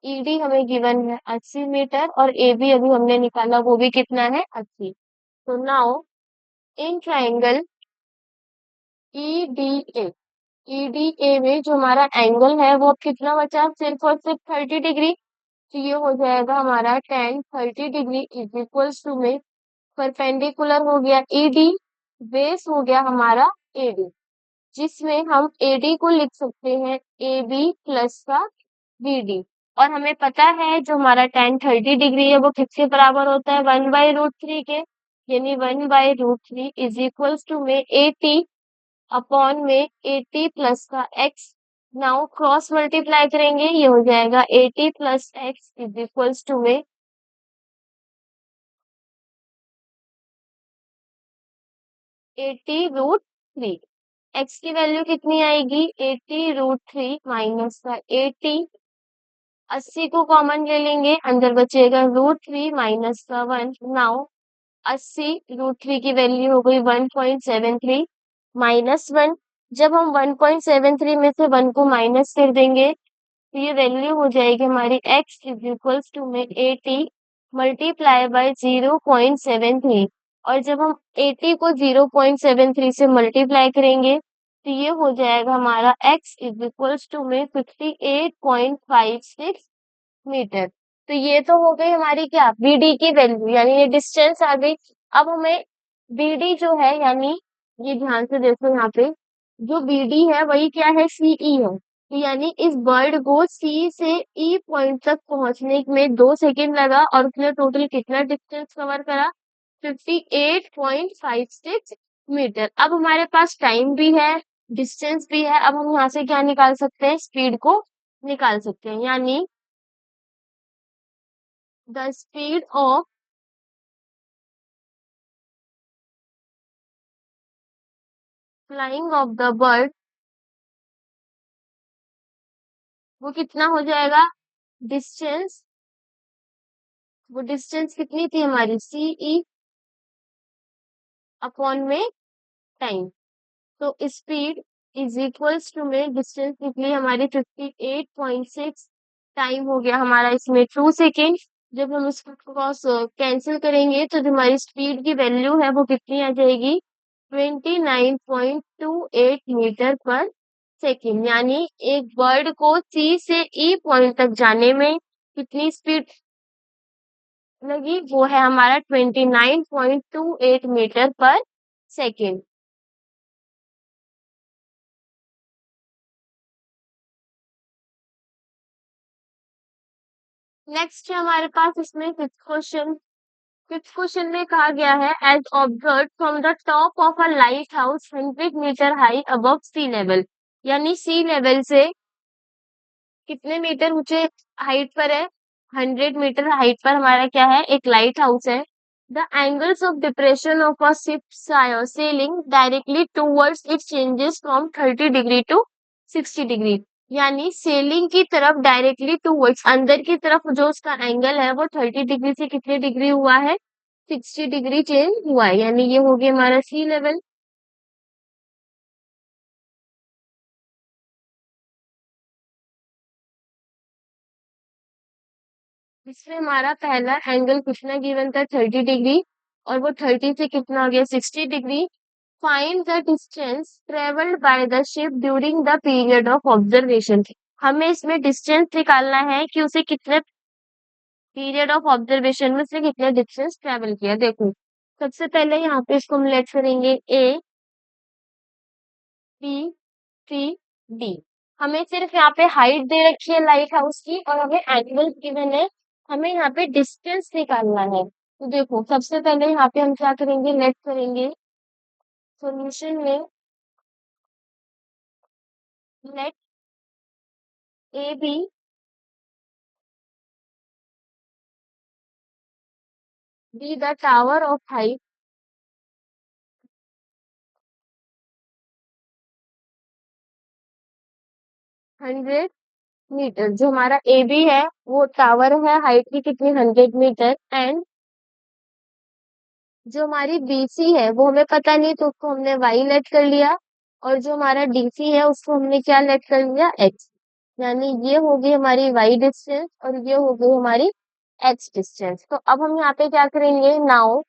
ED हमें गिवन है 80 मीटर और AB अभी हमने निकाला वो भी कितना है, 80। तो now in triangle EDA, EDA में जो हमारा एंगल है वो अब कितना बचा, सिर्फ और सिर्फ 30 डिग्री। तो ये हो जाएगा हमारा tan 30 degree is equals to में परपेंडिकुलर हो गया ED, बेस हो गया हमारा AD, जिसमें हम AD को लिख सकते हैं AB प्लस का BD। और हमें पता है जो हमारा tan 30 डिग्री है वो किसके बराबर होता है, 1/√3 के, यानी 1/√3 इज इक्वल्स टू में 80 अपॉन में 80 प्लस का x। नाउ क्रॉस मल्टीप्लाई करेंगे, ये हो जाएगा 80 plus x is equals to में 80√3। x की वैल्यू कितनी आएगी, 80√3 माइनस का 80, 80 को कॉमन ले लेंगे, अंदर बचेगा √3 माइनस का 1। नाउ 80 √3 की वैल्यू हो गई 1.73 माइनस 1। जब हम 1.73 में से 1 को माइनस कर देंगे तो ये वैल्यू हो जाएगी हमारी x इज इक्वल्स टू में 80 मल्टीप्लाई बाय 0.73। और जब हम 80 को 0.73 से मल्टीप्लाई करेंगे तो ये हो जाएगा हमारा x इज इक्वल्स टू में 58.56 मीटर। तो ये तो हो गई हमारी क्या, BD की वैल्यू, यानी ये डिस्टेंस आ गई। अब हमें BD जो है, यानी ये ध्यान से देखो यहाँ पे, जो BD है वही क्या है, CE है। तो यानी इस बर्ड को C से E पॉइंट तक पहुंचने में 2 सेकेंड लगा और उसने टोटल कितना डिस्टेंस कवर करा, 58.56 मीटर। अब हमारे पास टाइम भी है, डिस्टेंस भी है, अब हम यहाँ से क्या निकाल सकते हैं, स्पीड को निकाल सकते हैं, यानी the speed of flying of the bird, वो कितना हो जाएगा, डिस्टेंस, वो डिस्टेंस कितनी थी हमारी, CE अपॉन में टाइम। तो स्पीड इज इक्वल्स टू में डिस्टेंस निकली हमारी 58.6, टाइम हो गया हमारा इसमें 2 सेकेंड। जब हम इसको क्रॉस कैंसिल करेंगे तो जो हमारी स्पीड की वैल्यू है वो कितनी आ जाएगी, 29.28 मीटर पर सेकेंड। यानी एक बर्ड को C से E पॉइंट तक जाने में कितनी स्पीड लगी, वो है हमारा 29.28 मीटर पर सेकेंड। नेक्स्ट है हमारे पास इसमें फिफ्थ क्वेश्चन। फिफ्थ क्वेश्चन में कहा गया है, as observe from the top of a lighthouse 100 metre high above sea level, यानी सी लेवल से कितने मीटर ऊंचे हाइट पर है, 100 मीटर हाइट पर हमारा क्या है, एक लाइट हाउस है। The angles of depression of a ship sailing directly towards it changes from 30 degree to 60 degree, यानी सेलिंग की तरफ डायरेक्टली टूवर्ड्स, अंदर की तरफ जो उसका एंगल है वो 30 डिग्री से कितने डिग्री हुआ है, 60 डिग्री चेंज हुआ है, यानी ये हो गया हमारा सी लेवल। इसमें हमारा पहला एंगल कितना गिवन था, 30 डिग्री, और वो 30 से कितना हो गया, 60 degree. Find the distance travelled by the ship during the period of observation. हमें इसमें डिस्टेंस निकालना है कि उसे कितने पीरियड ऑफ ऑब्जर्वेशन में से कितना डिस्टेंस ट्रेवल किया। देखो सबसे पहले यहाँ पे इसको हम लेट करेंगे ए बी सी डी। हमें सिर्फ यहाँ पे हाइट दे रखी है लाइट हाउस की और हमें एंगल गिवन है, हमें यहाँ पे डिस्टेंस निकालना है। तो देखो सबसे पहले यहाँ पे हम क्या करेंगे, लेट करेंगे सॉल्यूशन में let A B be the tower of height 100 metre. जो हमारा ए बी है वो टावर है, हाइट की कितनी 100 मीटर। एंड जो हमारी बीसी है वो हमें पता नहीं, तो उसको हमने वाई लेट कर लिया। और जो हमारा डीसी है उसको हमने क्या लेट कर लिया, एक्स। यानी ये होगी हमारी वाई डिस्टेंस और ये होगी हमारी एक्स डिस्टेंस। तो अब हम यहाँ पे क्या करेंगे, now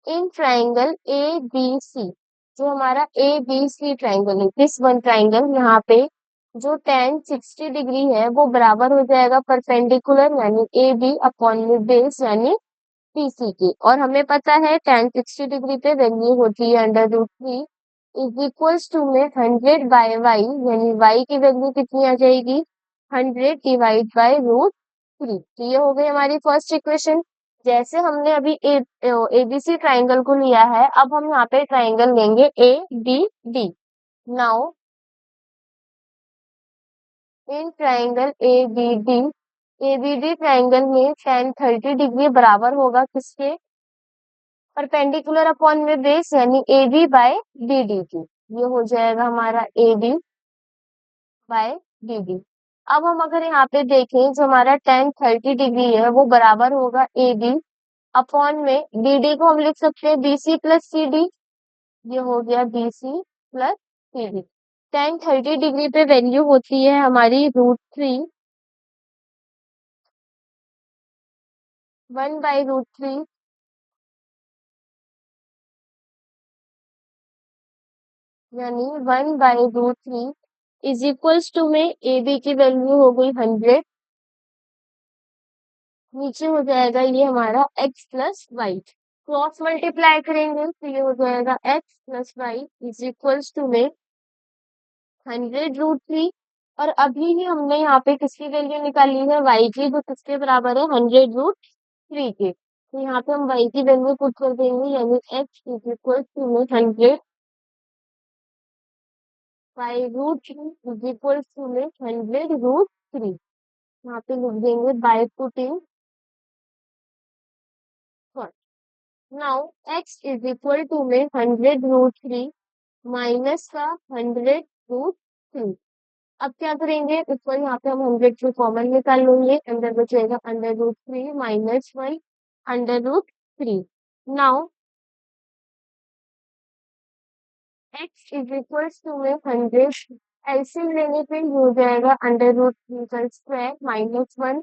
in triangle A B C, जो हमारा ए बी सी ट्राइंगल है, दिस वन ट्राइंगल, यहाँ पे जो टेन 60 डिग्री है वो बराबर हो जाएगा परपेंडिकुलर यानी ए बी अपॉन में बेस यानी पीसी की। और हमें पता है टेन 60 डिग्री पे वैल्यू होती है √3 इज इक्वल्स टू में 100/y, यानी y की वैल्यू कितनी आ जाएगी, 100 डिवाइड बाय √3। तो ये हो गई हमारी फर्स्ट इक्वेशन। जैसे हमने अभी एबीसी ट्राइंगल को लिया है, अब हम यहाँ पे ट्राइंगल लेंगे A B D. Now in triangle A B D triangle में टेन 30 डिग्री बराबर होगा किसके, परपेंडिकुलर अपॉन में बेस यानी A B by D D की। ये हो जाएगा हमारा A B by D D. अब हम अगर यहाँ पे देखें, जो हमारा टेन 30 डिग्री है वो बराबर होगा ए बी अपॉन में डी डी को हम लिख सकते हैं B C plus C D. ये हो गया B C plus C D. Tan 30 degree पे वैल्यू होती है हमारी √3, 1/√3 यानी 1/√3 इज इक्वल्स टू में ए बी की वैल्यू हो गई 100, नीचे हो जाएगा ये हमारा x plus y. Cross multiply करेंगे तो ये हो जाएगा x plus y is equals to में 100√3। और अभी ही हमने यहाँ पे किसकी वैल्यू निकाली है, y की, जो किसके बराबर है 100√3 के। तो यहाँ पे हम y की वैल्यू पुट कर देंगे यानी x इज इक्वल्स टू में 100/√3 इज इक्वल्स टू में 100√3। यहाँ पे लिख देंगे by putting. Now x is equal to में 100√3 माइनस का 100√3। अब क्या करेंगे, ऊपर यहाँ पे हम 100 को कॉमन निकाल लेंगे, अंदर बचेगा √3 minus 1 √3। Now x is equal to में 100, एलसीएम लेने पे ये हो जाएगा √3 का स्क्वायर माइनस 1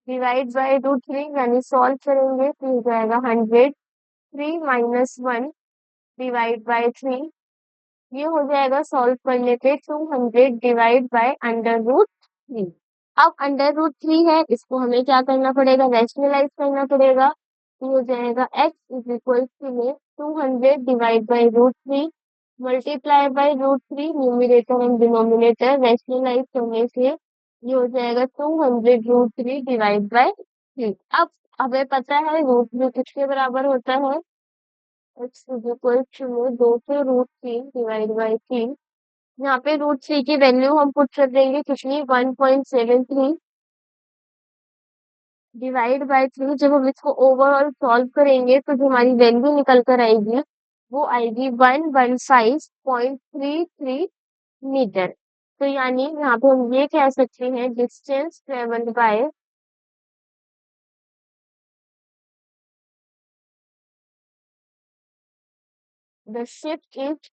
डिवाइड बाय √3, यानी सॉल्व करेंगे तो हो जाएगा 103 माइनस 1 डिवाइड बाय 3। ये हो जाएगा सॉल्व करने पे 200 डिवाइड बाय √3। अब √3 है, इसको हमें क्या करना पड़ेगा, रैशनलाइज करना पड़ेगा। तो हो जाएगा x इज इक्वल टू में 200 divide by √3 multiply by √3, numerator and denominator rationalise करने से ये हो जाएगा 200√3 डिवाइड बाय 3। अब हमें पता है √3 किसके बराबर होता है, x इज इक्वल टू में 200√3 डिवाइड बाय 3। यहाँ पे √3 की वैल्यू हम पुट कर देंगे कितनी, 1.73 डिवाइड बाय 3। जब हम इसको ओवरऑल सॉल्व करेंगे तो जो हमारी वैल्यू निकल कर आएगी वो आएगी 115.33 मीटर। तो यानी यहाँ पे हम ये कह सकते हैं distance travelled by the ship is,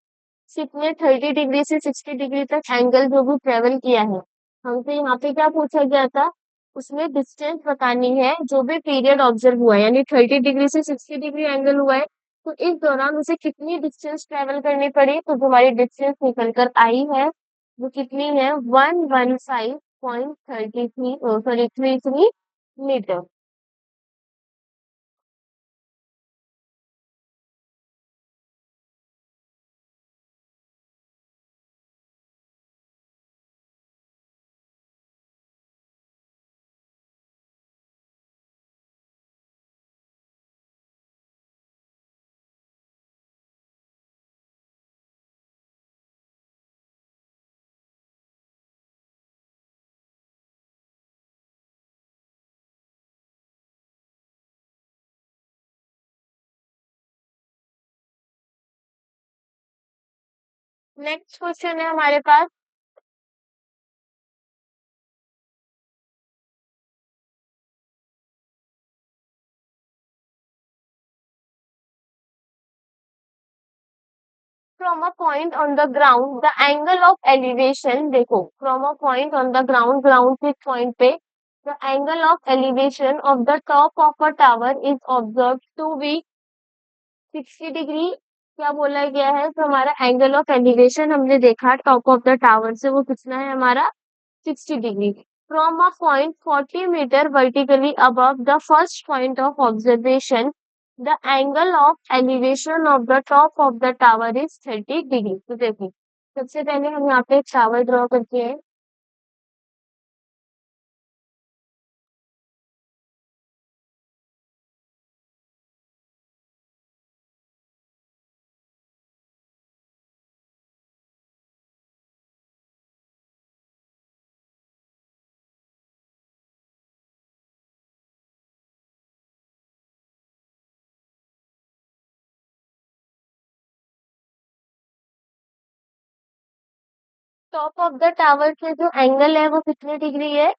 ship ने 30 डिग्री से 60 डिग्री तक एंगल जो भी ट्रेवल किया है। हमसे यहाँ पे क्या पूछा गया था, उसमें डिस्टेंस बतानी है जो भी पीरियड ऑब्जर्व हुआ है, यानी 30 डिग्री से 60 डिग्री एंगल हुआ है, तो इस दौरान उसे कितनी डिस्टेंस ट्रेवल करनी पड़ी। तो जो हमारी डिस्टेंस निकल कर आई है वो कितनी है, 115.33 सॉरी 33 मीटर। नेक्स्ट क्वेश्चन है हमारे पास, from a point on the ground the angle of elevation, देखो from a point on the ground, ground के पॉइंट पे the angle of elevation of the top of a tower is observe to be 60 degree. क्या बोला गया है, तो हमारा एंगल ऑफ एलिवेशन हमने देखा टॉप ऑफ द टावर से, वो कितना है हमारा 60 degree. From a point 40 metre vertically above the first point of observation the angle of elevation of the top of the tower is 30 degree. तो देखो सबसे पहले हम यहाँ पे एक टावर ड्रॉ करते हैं। टॉप ऑफ द टावर से जो एंगल है वो कितने डिग्री है,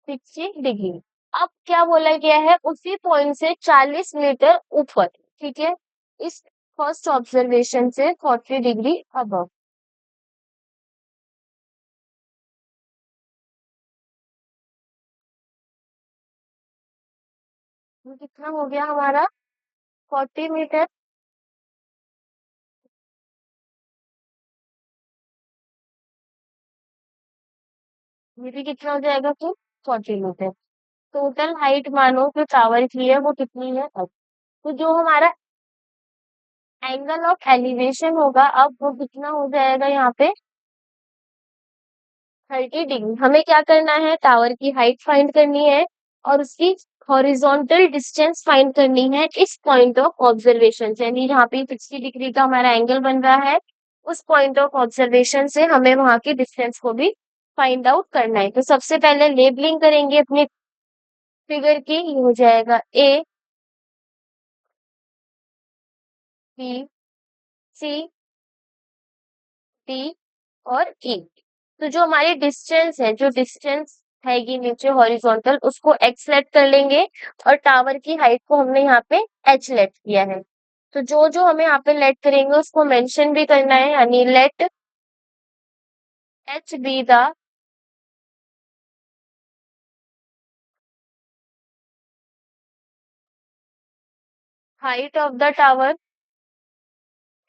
60 डिग्री। अब क्या बोला गया है, उसी पॉइंट से 40 मीटर ऊपर, ठीक है, इस फर्स्ट ऑब्जर्वेशन से 40 डिग्री अबव। ये कितना हो गया हमारा, 40 मीटर। ये भी कितना हो जाएगा फिर, 40 मीटर। टोटल हाइट मानो जो टावर की है वो कितनी है अब, तो जो हमारा एंगल ऑफ एलिवेशन होगा अब वो कितना हो जाएगा यहाँ पे, 30 डिग्री। हमें क्या करना है, टावर की हाइट फाइंड करनी है और उसकी हॉरिजॉन्टल डिस्टेंस फाइंड करनी है इस पॉइंट ऑफ ऑब्जर्वेशन से, यानी जहाँ पे 60 डिग्री का हमारा एंगल बन रहा है उस पॉइंट ऑफ ऑब्जर्वेशन से हमें वहां की डिस्टेंस को भी फाइंड आउट करना है। तो सबसे पहले लेबलिंग करेंगे अपने फिगर की, ये हो जाएगा ए, बी, सी, डी और ई। तो जो हमारी डिस्टेंस है, जो डिस्टेंस हैगी नीचे हॉरिजॉन्टल, उसको एक्स लेट कर लेंगे और टावर की हाइट को हमने यहाँ पे एच लेट किया है। तो जो जो हमें यहाँ पे लेट करेंगे उसको मेंशन भी करना है, यानी let H be the height of the tower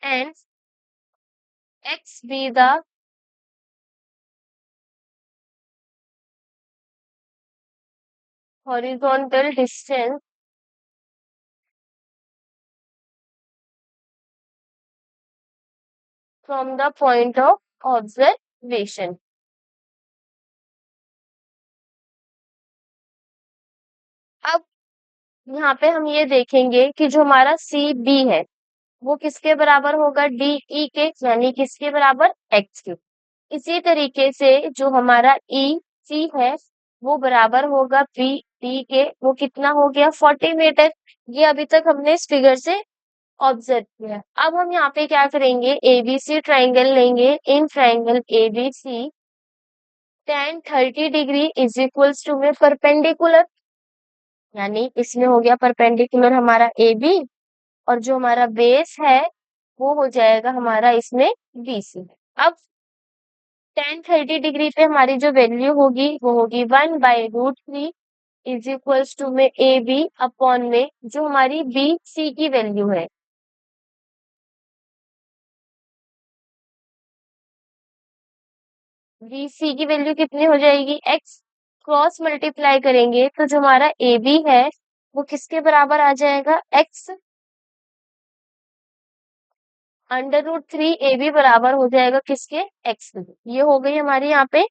and x be the horizontal distance from the point of observation. अब यहाँ पे हम ये देखेंगे कि जो हमारा सी बी है वो किसके बराबर होगा, डी ई के, यानी किसके बराबर, एक्स के। इसी तरीके से जो हमारा ई सी है वो बराबर होगा बी डी के, वो कितना हो गया, 40 मीटर। ये अभी तक हमने इस फिगर से ऑब्जर्व किया। अब हम यहाँ पे क्या करेंगे, एबीसी ट्राइंगल लेंगे। In triangle ABC tan 30 degree is equals to में परपेंडिकुलर, यानी इसमें हो गया परपेंडिकुलर हमारा ए बी, और जो हमारा बेस है वो हो जाएगा हमारा इसमें बीसी। अब tan 30 डिग्री पे हमारी जो वैल्यू होगी वो होगी 1/√3 इज इक्वल्स टू में ए बी अपॉन में जो हमारी बी सी की वैल्यू है। बी सी की वैल्यू कितनी हो जाएगी, एक्स, क्रॉस मल्टीप्लाई करेंगे तो जो हमारा ए बी है वो किसके बराबर आ जाएगा, एक्स √3 ए बी बराबर हो जाएगा किसके, एक्स के। ये हो गई हमारी यहाँ पे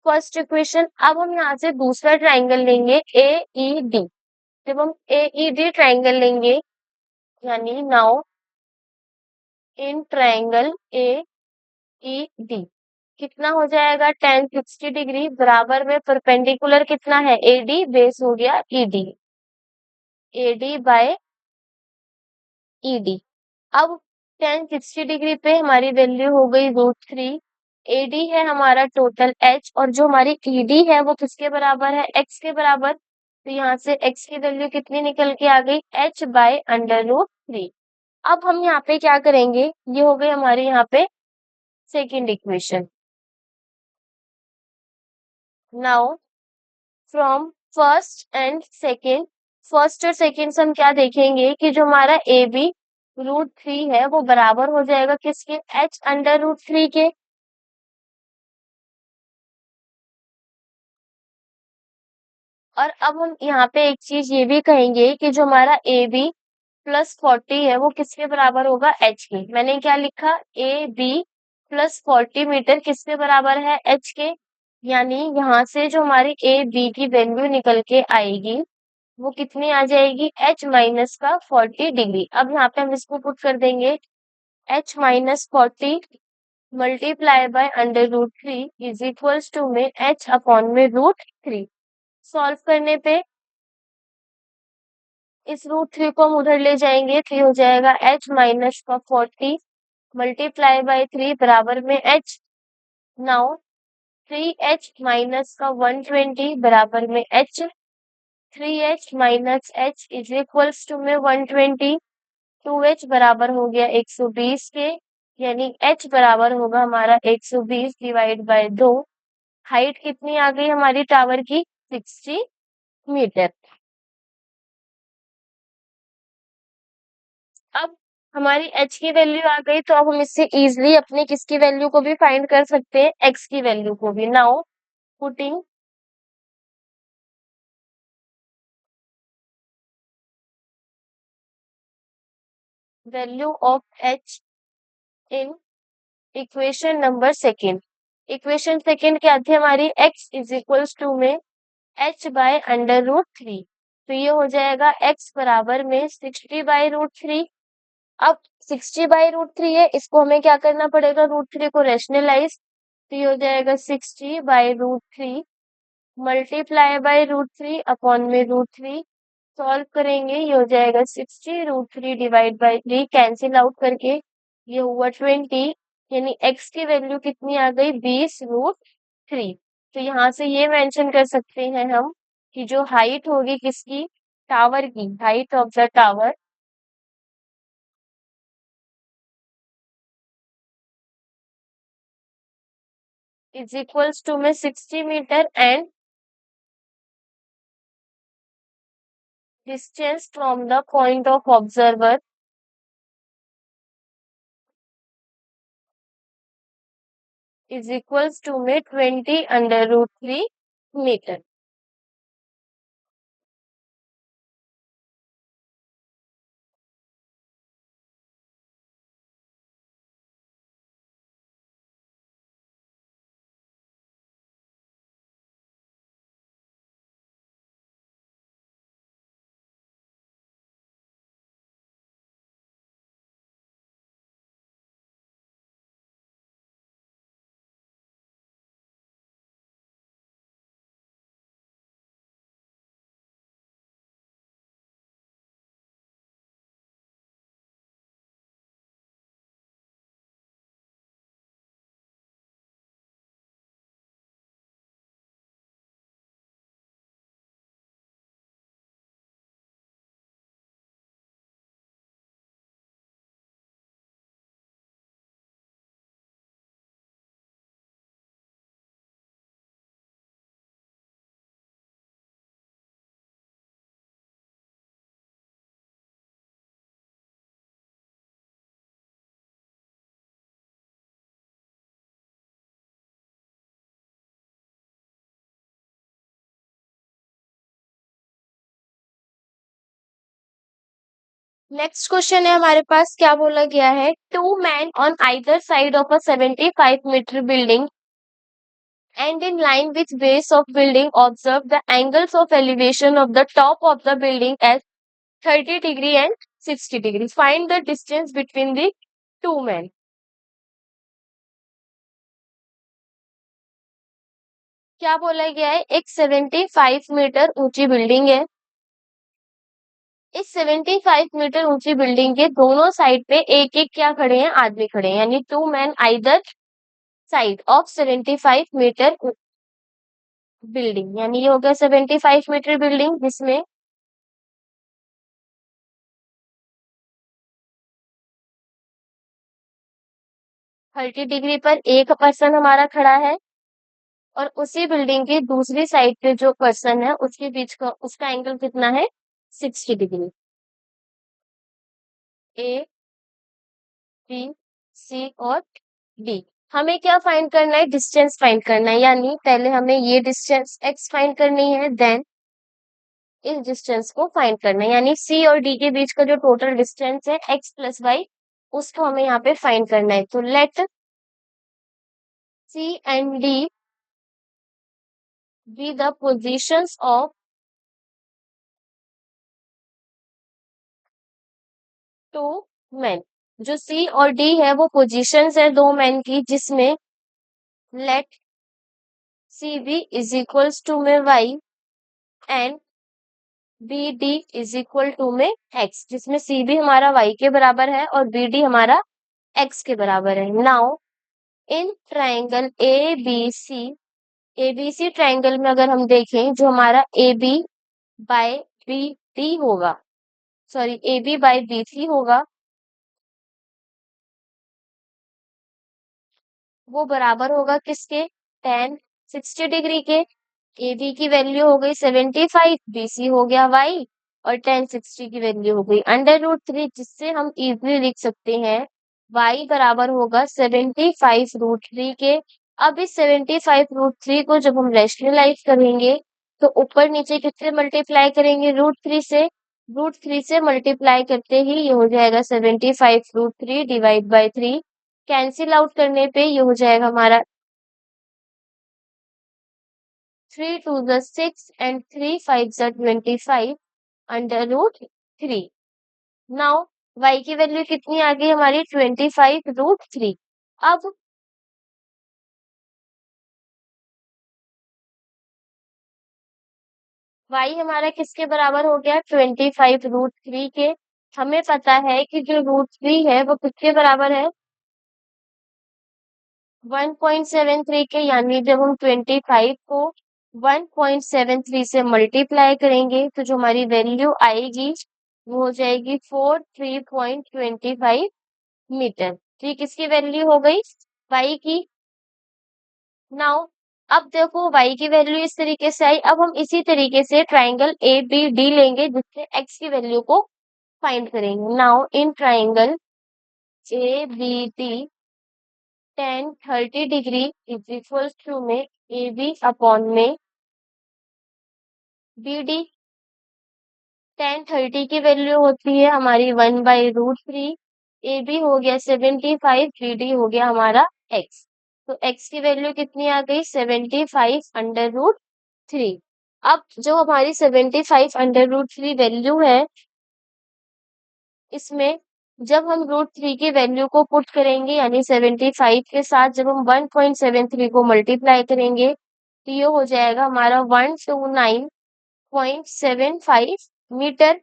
फर्स्ट इक्वेशन। अब हम यहाँ से दूसरा ट्राइंगल लेंगे ए ई डी। जब हम ए ई डी ट्राइंगल लेंगे, यानी now in triangle A E D कितना हो जाएगा, tan 60 डिग्री बराबर में परपेंडिकुलर कितना है, ए डी, बेस हो गया E D, A D by E D. अब tan 60 डिग्री पे हमारी वैल्यू हो गई √3। AD है हमारा टोटल H, और जो हमारी ED है वो किसके बराबर है, X के बराबर। तो यहाँ से X की वैल्यू कितनी निकल के आ गई, H/√3। अब हम यहाँ पे क्या करेंगे, ये हो गई हमारी यहाँ पे second equation. Now from first and second, first और सेकेंड से हम क्या देखेंगे कि जो हमारा AB √3 है वो बराबर हो जाएगा किसके, H/√3 के। और अब हम यहाँ पे एक चीज ये भी कहेंगे कि जो हमारा AB +40 है वो किसके बराबर होगा, H के। मैंने क्या लिखा, AB +40 मीटर किसके बराबर है, H के। यानी यहाँ से जो हमारी AB की वैल्यू निकल के आएगी वो कितनी आ जाएगी, H माइनस का 40 डिग्री। अब यहाँ पे हम इसको पुट कर देंगे, H-40 multiply by √3 is equals to में H/√3। सॉल्व करने पे इस √3 को हम उधर ले जाएंगे तो ये हो जाएगा H माइनस का 40 मल्टीप्लाई बाय 3 बराबर में H। नाउ 3H माइनस का 120 बराबर में H। 3H minus H is equals to में 120। 2H बराबर हो गया 120 के, यानी H बराबर होगा हमारा 120 डिवाइड बाय 2। हाइट कितनी आ गई हमारी टावर की, 60 मीटर। अब हमारी H की वैल्यू आ गई तो अब हम इससे इजीली अपने किसकी वैल्यू को भी फाइंड कर सकते हैं, X की वैल्यू को भी। Now putting value of H in equation number second. Equation second क्या थी हमारी, X इज इक्वल्स टू में H/√3। तो ये हो जाएगा X बराबर में 60/√3। अब 60/√3 है, इसको हमें क्या करना पड़ेगा, √3 को रैशनलाइज। तो ये हो जाएगा 60/√3 मल्टीप्लाई बाय √3 अपॉन में √3। सॉल्व करेंगे, ये हो जाएगा 60 √3 डिवाइड बाय 3 कैंसिल आउट करके ये हुआ 20। यानी x की वैल्यू कितनी आ गई, 20 √3। तो यहाँ से ये मेंशन कर सकते हैं हम कि जो हाइट होगी किसकी, टावर की, height of the tower is equals to में 60 metre and distance from the point of observer is equals to में 20 √3 मीटर। नेक्स्ट क्वेश्चन है हमारे पास, क्या बोला गया है, two man on either side of a 75 metre building and in line with base of building observe the angles of elevation of the top of the building as 30 degree and 60 degree. Find the distance between the two men. क्या बोला गया है, एक 75 मीटर ऊंची बिल्डिंग है इस 75 मीटर ऊंची बिल्डिंग के दोनों साइड पे एक एक क्या खड़े हैं, आदमी खड़े हैं, यानी 2 men either side of 75 metre building. यानी ये हो गया 75 मीटर बिल्डिंग जिसमें 30 डिग्री पर एक पर्सन हमारा खड़ा है, और उसी बिल्डिंग की दूसरी साइड पे जो पर्सन है उसके बीच का उसका एंगल कितना है, 60 डिग्री। ए, बी, सी और डी। हमें क्या फाइंड करना है, डिस्टेंस फाइंड करना है, यानी पहले हमें ये डिस्टेंस एक्स फाइंड करनी है, देन इस डिस्टेंस को फाइंड करना है, यानी सी और डी के बीच का जो टोटल डिस्टेंस है एक्स प्लस वाई, उसको हमें यहाँ पे फाइंड करना है। तो let C and D be the positions of two men. जो सी और डी है वो पोजीशंस है दो मेन की, जिसमें let C B is equals to में Y and B D is equal to में एक्स, जिसमें सी बी हमारा वाई के बराबर है और बी डी हमारा एक्स के बराबर है। Now in triangle A B C triangle में अगर हम देखें, जो हमारा A B by B D होगा, sorry A B by B C होगा, वो बराबर होगा किसके, टेन 60 डिग्री के। ए बी की वैल्यू हो गई 75, बी सी हो गया वाई, और टेन 60 की वैल्यू हो गई √3, जिससे हम इजिली लिख सकते हैं वाई बराबर होगा 75√3 के। अब इस 75√3 को जब हम रेशनलाइज करेंगे, तो ऊपर नीचे किससे मल्टीप्लाई करेंगे, √3 से। √3 से मल्टीप्लाई करते ही ये हो जाएगा 75√3 डिवाइड बाई 3। कैंसिल आउट करने पे ये हो जाएगा हमारा 3 2 6 एंड 3 5 25 √3। नाउ y की वैल्यू कितनी आ गई हमारी, 25√3। अब y हमारा किसके बराबर हो गया, 25√3 के। हमें पता है कि जो √3 है वो किसके बराबर है, 1.73 के। यानी जब हम 25 को 1.73 से मल्टीप्लाई करेंगे, तो जो हमारी वैल्यू आएगी वो हो जाएगी 43.25 मीटर। तो ये किसकी वैल्यू हो गई, y की। नाउ अब देखो y की वैल्यू इस तरीके से आई। अब हम इसी तरीके से ट्राइंगल ए बी डी लेंगे, जिससे x की वैल्यू को फाइंड करेंगे। Now in triangle A B D tan 30 degree is equal to में ए बी अपॉन में बी डी। टेन 30 की वैल्यू होती है हमारी 1/√3। ए बी हो गया 75, बी डी हो गया हमारा एक्स। तो एक्स की वैल्यू कितनी आ गई, 75√3। अब जो हमारी 75√3 वैल्यू है, इसमें जब हम √3 की वैल्यू को पुट करेंगे, यानी 75 के साथ जब हम 1.73 को मल्टीप्लाई करेंगे, तो ये हो जाएगा हमारा 129.75 मीटर।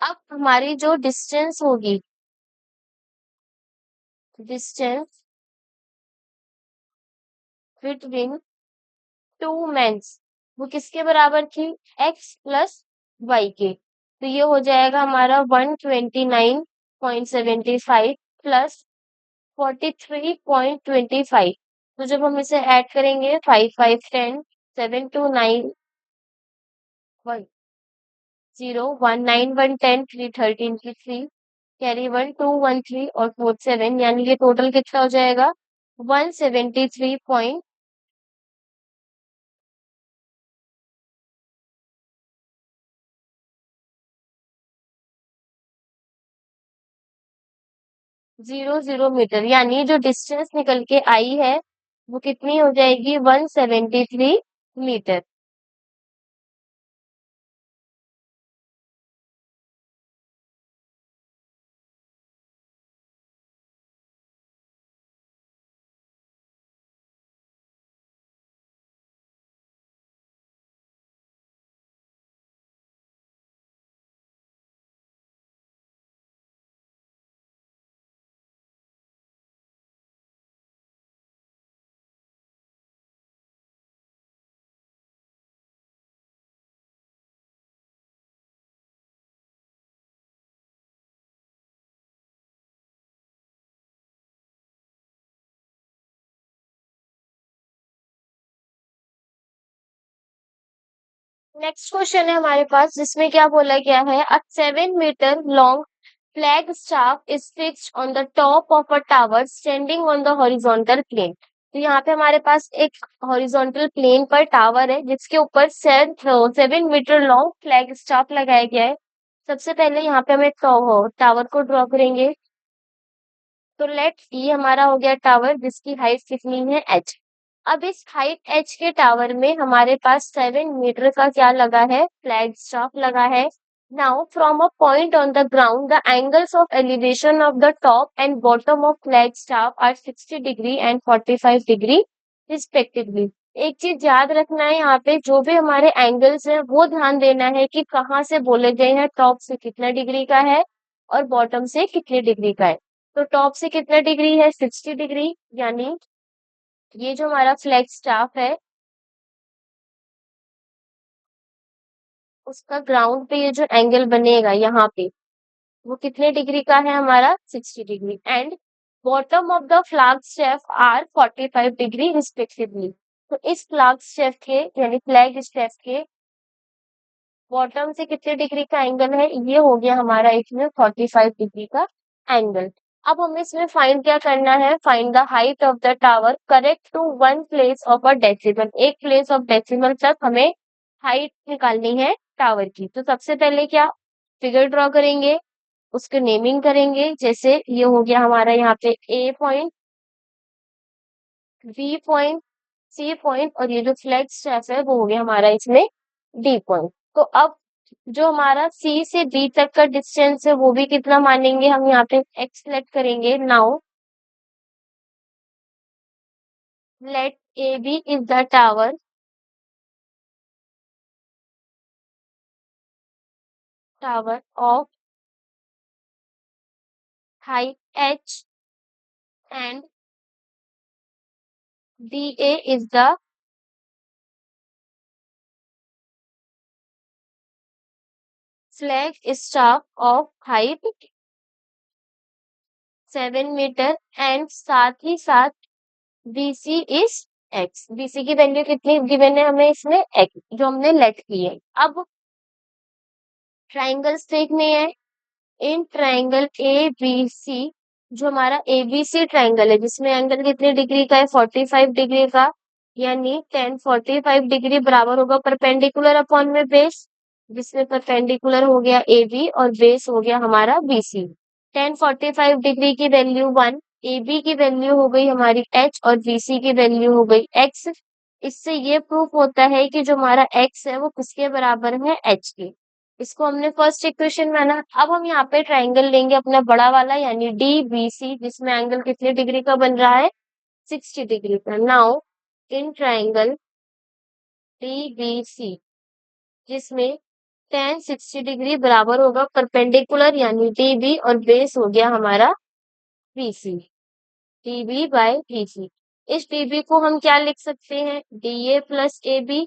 अब हमारी जो डिस्टेंस होगी, डिस्टेंस बिटवीन टू मेंस, वो किसके बराबर थी, एक्स प्लस वाई के। तो ये हो जाएगा हमारा 129.75 प्लस 43.25। तो जब हम इसे ऐड करेंगे, 5 5 10 7 2 9 0 1 9 1 10 3 13 की 3 कैरी 1 2 1 3 और 4 7, यानी ये टोटल कितना हो जाएगा, 173 पॉइंट जीरो जीरो मीटर। यानी जो डिस्टेंस निकल के आई है वो कितनी हो जाएगी, 173 मीटर। नेक्स्ट क्वेश्चन है हमारे पास जिसमें क्या बोला गया है, a 7 metre long flag staff is fixed on the top of a tower standing on the horizontal plane. तो यहाँ पे हमारे पास एक हॉरिजॉन्टल प्लेन पर टावर है जिसके ऊपर 7 मीटर लॉन्ग फ्लैग स्टाफ लगाया गया है। सबसे पहले यहाँ पे हम एक टावर को ड्रॉ करेंगे। तो लेट ये हमारा हो गया टावर जिसकी हाइट कितनी है h। अब इस हाइट h के टावर में हमारे पास 7 मीटर का क्या लगा है, फ्लैग स्टाफ लगा है। Now from a point on the ground the angles of elevation of the top and bottom of flag staff are 60 degree and 45 degree respectively. एक चीज याद रखना है, यहाँ पे जो भी हमारे एंगल्स हैं वो ध्यान देना है कि कहाँ से बोले गए हैं, टॉप से कितना डिग्री का है और बॉटम से कितने डिग्री का है। तो टॉप से कितना डिग्री है, 60 डिग्री, यानी ये जो हमारा फ्लैग स्टाफ है उसका ग्राउंड पे ये जो एंगल बनेगा यहाँ पे वो कितने डिग्री का है हमारा, 60 degree. And bottom of the flag staff are 45 degree respectively. तो इस फ्लैग स्टेफ के यानी फ्लैग स्टेफ के बॉटम से कितने डिग्री का एंगल है, ये हो गया हमारा इसमें 45 डिग्री का एंगल। अब हमें इसमें फाइंड क्या करना है, find the height of the tower correct to one place of a decimal. एक प्लेस ऑफ डेसिमल तक हमें हाइट निकालनी है टावर की। तो सबसे पहले क्या फिगर ड्रॉ करेंगे, उसके नेमिंग करेंगे। जैसे ये हो गया हमारा यहाँ पे A point, B point, C point और ये जो फ्लैग स्टेफ है वो हो गया हमारा इसमें डी पॉइंट। तो अब जो हमारा सी से बी तक का डिस्टेंस है वो भी कितना मानेंगे, हम यहाँ पे एक्स सेलेक्ट करेंगे। Now let A B is the tower of height h and D A is the flag staff of height 7 metre and साथ ही साथ BC इज x। BC की वैल्यू कितनी गिवन है हमें इसमें, x जो हमने लेट की है। अब ट्राइंगल्स देखने हैं। इन ट्राइंगल ए बी सी, जो हमारा एबीसी ट्राइंगल है जिसमें एंगल कितने डिग्री का है, 45 डिग्री का, यानी 10 45 डिग्री बराबर होगा परपेंडिकुलर अपॉन में बेस, जिसमें परपेंडिकुलर हो गया ए बी और बेस हो गया हमारा BC। 10 45 डिग्री की वैल्यू 1, AB की वैल्यू हो गई हमारी h और BC की वैल्यू हो गई x। इससे ये प्रूफ होता है कि जो हमारा x है वो किसके बराबर है, h के। इसको हमने फर्स्ट इक्वेशन माना। अब हम यहाँ पे ट्राइंगल लेंगे अपना बड़ा वाला यानी DBC जिसमें एंगल कितने डिग्री का बन रहा है, 60 डिग्री का। नाउ इन ट्राइंगल DBC जिसमें tan 60 डिग्री बराबर होगा परपेंडिकुलर यानी DB और बेस हो गया हमारा BC, DB बाय BC। इस DB को हम क्या लिख सकते हैं, DA प्लस AB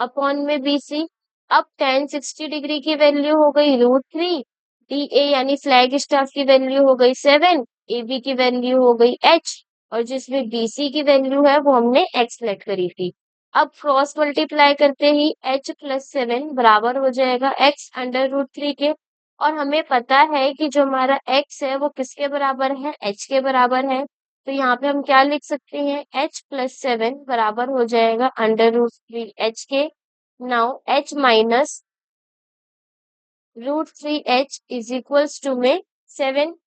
अपॉन में BC। अब tan 60 डिग्री की वैल्यू हो गई √3, DA यानी फ्लैग स्टाफ की वैल्यू हो गई 7, AB की वैल्यू हो गई h और जिसमें BC की वैल्यू है वो हमने x लेट करी थी। अब क्रॉस मल्टीप्लाई करते ही h प्लस 7 बराबर हो जाएगा x अंडर √3 के। और हमें पता है कि जो हमारा x है वो किसके बराबर है, h के बराबर है। तो यहाँ पे हम क्या लिख सकते हैं, h प्लस 7 बराबर हो जाएगा अंडर √3 h के। नाउ h minus √3h is equals to में 7।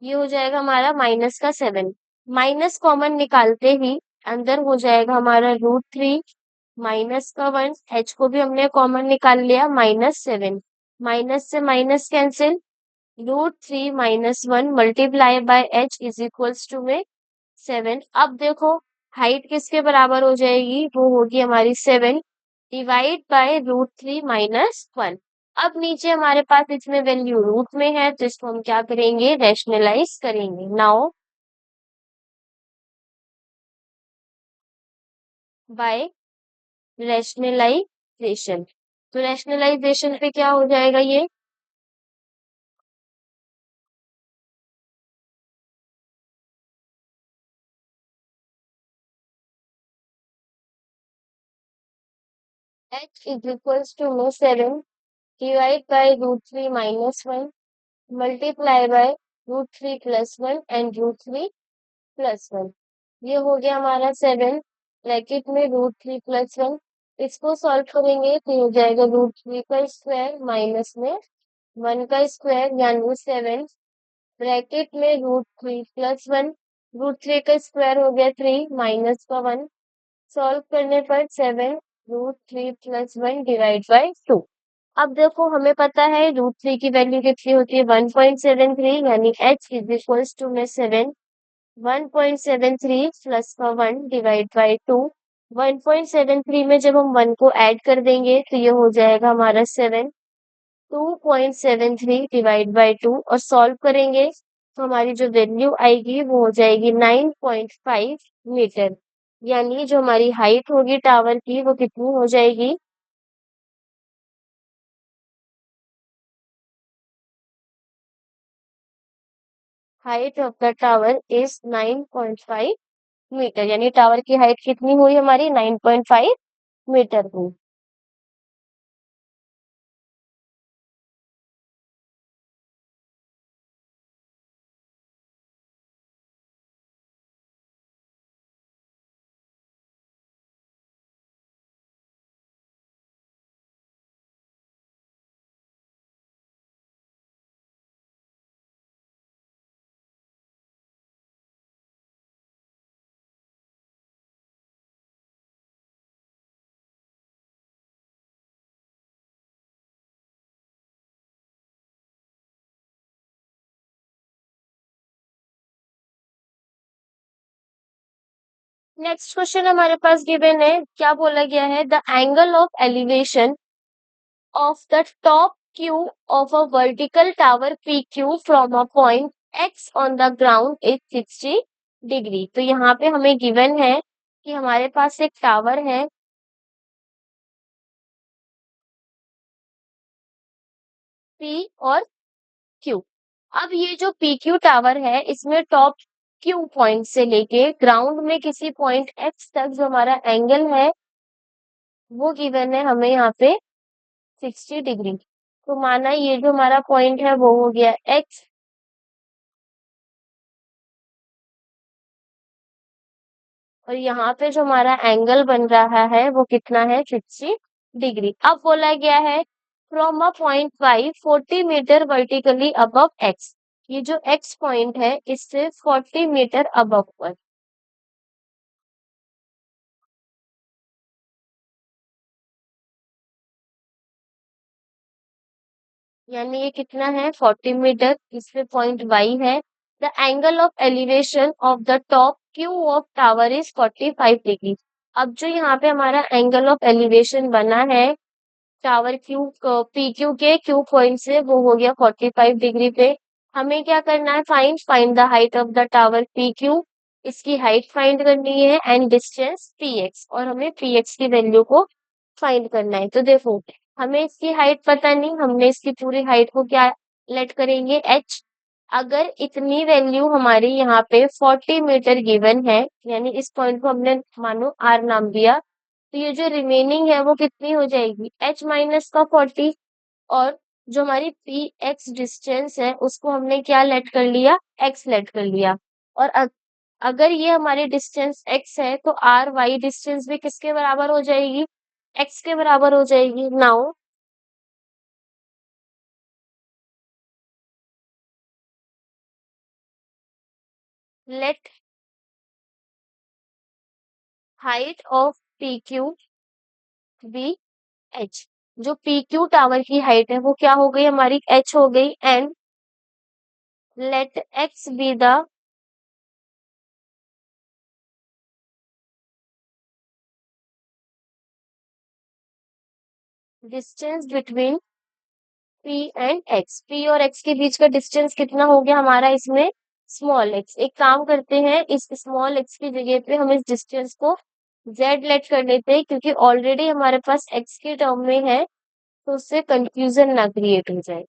ये हो जाएगा हमारा माइनस का 7, माइनस कॉमन निकालते ही अंदर हो जाएगा हमारा √3 माइनस का 1, h को भी हमने कॉमन निकाल लिया -7, माइनस से minus cancel, √3 minus 1 multiply by h is equals to में 7। अब देखो हाइट किसके बराबर हो जाएगी, वो होगी हमारी 7 डिवाइड बाय √3 माइनस 1। अब नीचे हमारे पास इसमें वैल्यू रूट में है तो इसको हम क्या करेंगे, रैशनलाइज करेंगे। नाउ बाय रैशनलाइजेशन, तो रैशनलाइजेशन पे क्या हो जाएगा, ये h is equals to no 7 divide by root 3 minus 1 multiply by root 3 plus 1 and root 3 plus 1। ये हो गया हमारा 7 ब्रैकेट में रूट 3 प्लस 1। इसको सॉल्व करेंगे तो हो जाएगा रूट 3 का स्क्वायर माइनस में 1 का स्क्वायर यानी 7 ब्रैकेट में रूट 3 प्लस 1। रूट 3 का स्क्वायर हो गया 3 माइनस का 1। सॉल्व करने पर 7 रूट 3 प्लस 1 डिवाइड बाय 2। अब देखो हमें पता है रूट 3 की वैल्यू कितनी होती है 1.73 यानी h इज इक्वल्स टू में 7 1.73 प्लस का 1 डिवाइड बाय 2। 1.73 में जब हम 1 को ऐड कर देंगे तो ये हो जाएगा हमारा 7 2.73 डिवाइड बाय 2 और सॉल्व करेंगे तो हमारी जो वैल्यू आएगी वो हो जाएगी 9.5 मीटर। यानी जो हमारी हाइट होगी टावर की वो कितनी हो जाएगी height of the tower is 9.5 metre यानी टावर की हाइट कितनी हुई हमारी 9.5 मीटर हुई। नेक्स्ट क्वेश्चन हमारे पास गिवन है क्या बोला गया है the angle of elevation of the top Q of a vertical tower PQ from a point X on the ground is 60 degree. तो यहाँ पे हमें गिवन है कि हमारे पास एक टावर है P और Q। अब ये जो PQ टावर है इसमें टॉप Q पॉइंट से लेके ग्राउंड में किसी पॉइंट X तक जो हमारा एंगल है वो गिवन है हमें यहाँ पे 60 डिग्री। तो माना ये जो हमारा पॉइंट है वो हो गया X और यहाँ पे जो हमारा एंगल बन रहा है वो कितना है 60 डिग्री। अब बोला गया है from a point Y 40 metre vertically above X. ये जो एक्स पॉइंट है इससे 40 मीटर अबव पर यानी ये कितना है 40 मीटर इसमें पॉइंट वाई है। The angle of elevation of the top Q of tower is 45 degree. अब जो यहाँ पे हमारा एंगल ऑफ एलिवेशन बना है टावर क्यू पी क्यू के क्यू पॉइंट से वो हो गया 45 डिग्री पे। हमें क्या करना है find the height of the tower P Q. इसकी हाइट फाइंड करनी है एंड डिस्टेंस पी एक्स और हमें पी एक्स की वैल्यू को फाइंड करना है। तो देखो हमें इसकी हाइट पता नहीं हमने इसकी पूरी हाइट को क्या लेट करेंगे एच। अगर इतनी वैल्यू हमारी यहाँ पे 40 मीटर गिवन है यानी इस पॉइंट को हमने मानो आर नाम दिया तो ये जो रिमेनिंग है वो कितनी हो जाएगी h माइनस का 40 और जो हमारी पी एक्स डिस्टेंस है उसको हमने क्या लेट कर लिया x लेट कर लिया। और अगर ये हमारी डिस्टेंस x है तो आर वाई डिस्टेंस भी किसके बराबर हो जाएगी x के बराबर हो जाएगी। Now let height of P Q be h। जो पी क्यू टावर की हाइट है वो क्या हो गई हमारी h हो गई and let x be the distance between P and X. पी और एक्स के बीच का डिस्टेंस कितना हो गया हमारा इसमें स्मॉल एक्स। एक काम करते हैं इस स्मॉल एक्स की जगह पे हम इस डिस्टेंस को जेड लेट कर लेते हैं क्योंकि ऑलरेडी हमारे पास एक्स के टर्म में है तो उससे कंफ्यूजन ना क्रिएट हो जाए।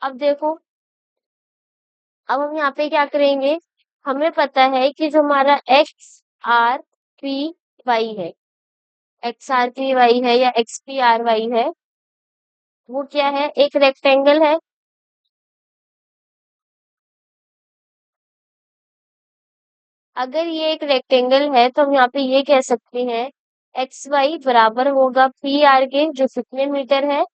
अब देखो अब हम यहाँ पे क्या करेंगे हमें पता है कि जो हमारा एक्स आर पी वाई है एक्स आर पी वाई है या एक्स पी आर वाई है, वो क्या है, एक रेक्टेंगल है। अगर ये एक रेक्टेंगल है तो हम यहाँ पे ये कह सकते हैं एक्स वाई बराबर होगा पी आर के, जो कितने मीटर है,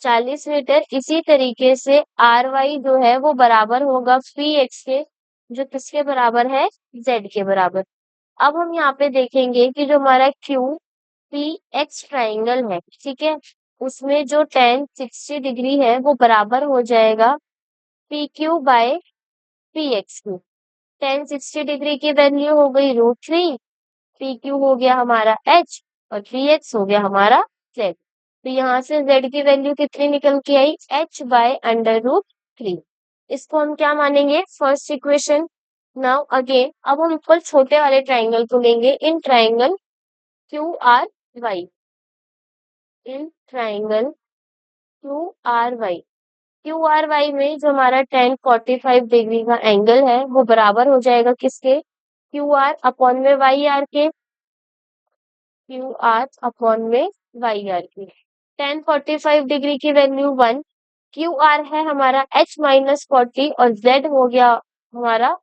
40 मीटर। इसी तरीके से आर वाई जो है वो बराबर होगा पी एक्स के, जो किसके बराबर है, जेड के बराबर। अब हम यहाँ पे देखेंगे कि जो हमारा क्यू पी एक्स ट्राइंगल है, ठीक है, उसमें जो टेन 60 डिग्री है वो बराबर हो जाएगा P Q by P x Q. Ten 60 degree की वैल्यू हो गई √3, पी क्यू हो गया हमारा एच, और पी एक्स हो गया हमारा जेड। तो यहाँ से जेड की वैल्यू कितनी निकल के आई, h/√3। इसको हम क्या मानेंगे, फर्स्ट इक्वेशन। नाउ अगेन अब हम ऊपर छोटे वाले ट्राइंगल को लेंगे, in triangle Q R Y, in triangle Q R Y. Q R Y में जो हमारा टेन 45 डिग्री का एंगल है वो बराबर हो जाएगा किसके, क्यू आर अपॉन में वाई आर के, क्यू आर अपॉन में वाई आर के। टेन 45 डिग्री की वैल्यू 1, क्यू आर है हमारा h-40, और z हो गया हमारा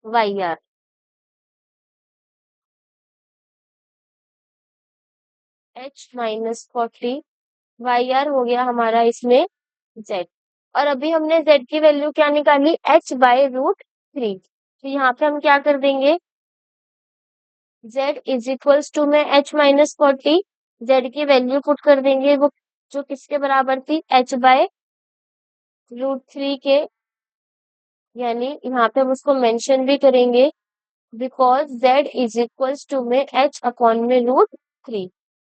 Y are. h-40 Y are हो गया हमारा इसमें z। और अभी हमने z की वैल्यू क्या निकाली, h/√3। तो यहाँ पे हम क्या कर देंगे, z इज इक्वल्स टू में h-40, z की वैल्यू पुट कर देंगे, वो जो किसके बराबर थी, h/√3 के। यानी यहाँ पे हम उसको मेंशन भी करेंगे, because z is equals to में h अपॉन में √3।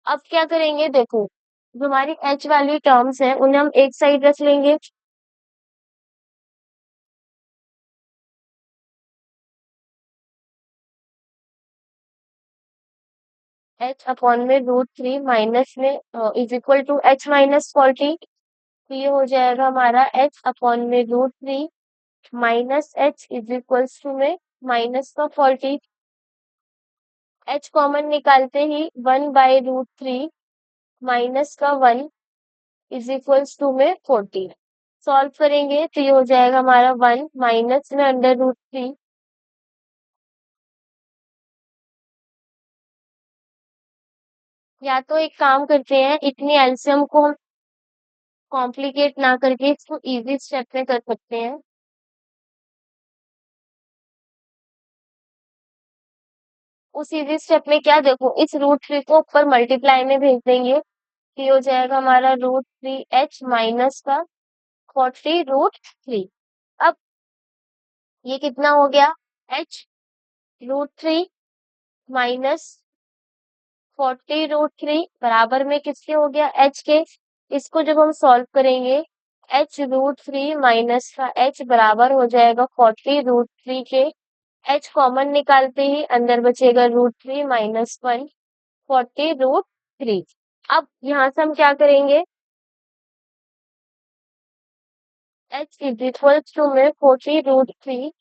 अब क्या करेंगे, देखो जो हमारी h वाली टर्म्स है उन्हें हम एक साइड रख लेंगे। h अपॉन में √3 माइनस में इज इक्वल टू h-40। तो ये हो जाएगा हमारा h अपॉन में √3 minus h is equals to में माइनस का 40। h कॉमन निकालते ही 1/√3 माइनस का 1 इज इक्वल्स टू में 40। सॉल्व करेंगे तो ये हो जाएगा हमारा 1 माइनस में √3। या तो एक काम करते हैं, इतनी एलसीएम को हम कॉम्प्लिकेट ना करके इसको इजी स्टेप में कर सकते हैं। उस इजी स्टेप में क्या, देखो इस √3 को ऊपर मल्टीप्लाई में भेज देंगे, तो ये हो जाएगा हमारा √3h माइनस का 40√3। अब ये कितना हो गया, h√3 माइनस 40√3 बराबर में किसके हो गया, h के। इसको जब हम सॉल्व करेंगे, h√3 माइनस का h बराबर हो जाएगा 40√3 के। h कॉमन निकालते ही अंदर बचेगा √3 माइनस 1, 40√3। अब यहाँ से हम क्या करेंगे, h इज इक्वल टू में 40√3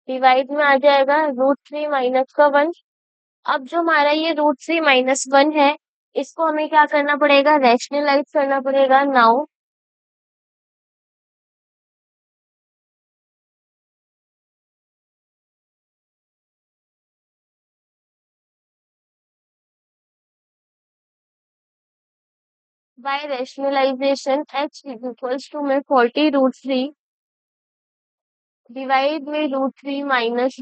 डिवाइड में आ जाएगा √3 माइनस का 1। अब जो हमारा ये √3 - 1 है, इसको हमें क्या करना पड़ेगा, रैशनलाइज करना पड़ेगा। Now by rationalisation h is equals to में 40√3 डिवाइड में √3 -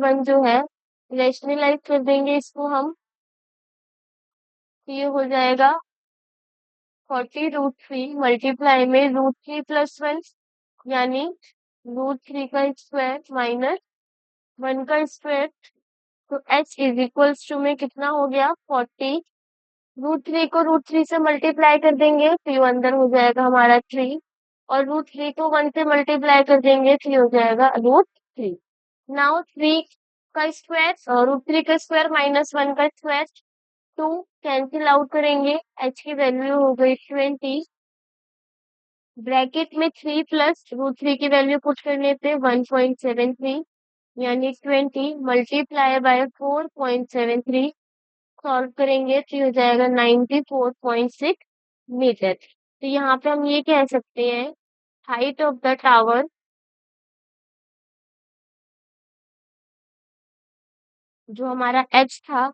1 जो है, रैशनलाइज कर देंगे इसको हम, तो ये हो जाएगा 40√3 मल्टीप्लाई में √3 + 1, यानी √3 का स्क्वायर माइनस 1 का स्क्वायर। तो h इज इक्वल्स टू में कितना हो गया, 40। √3 को √3 से मल्टीप्लाई कर देंगे तो ये अंदर हो जाएगा हमारा 3, और √3 को 1 से मल्टीप्लाई कर देंगे तो ये हो जाएगा √3। नाउ 3 का स्क्वायर और √3 का स्क्वायर माइनस 1 का स्क्वायर, 2 कैंसिल आउट करेंगे, h की वैल्यू हो गई 20। ब्रैकेट में 3 प्लस √3 की वैल्यू पुट करने पे 1.73, यानी 20 मल्टीप्लाई बाय 4.73 सॉल्व करेंगे तो ये हो जाएगा 94.6 मीटर। तो यहाँ पे हम ये कह सकते हैं हाइट ऑफ द टावर जो हमारा एच था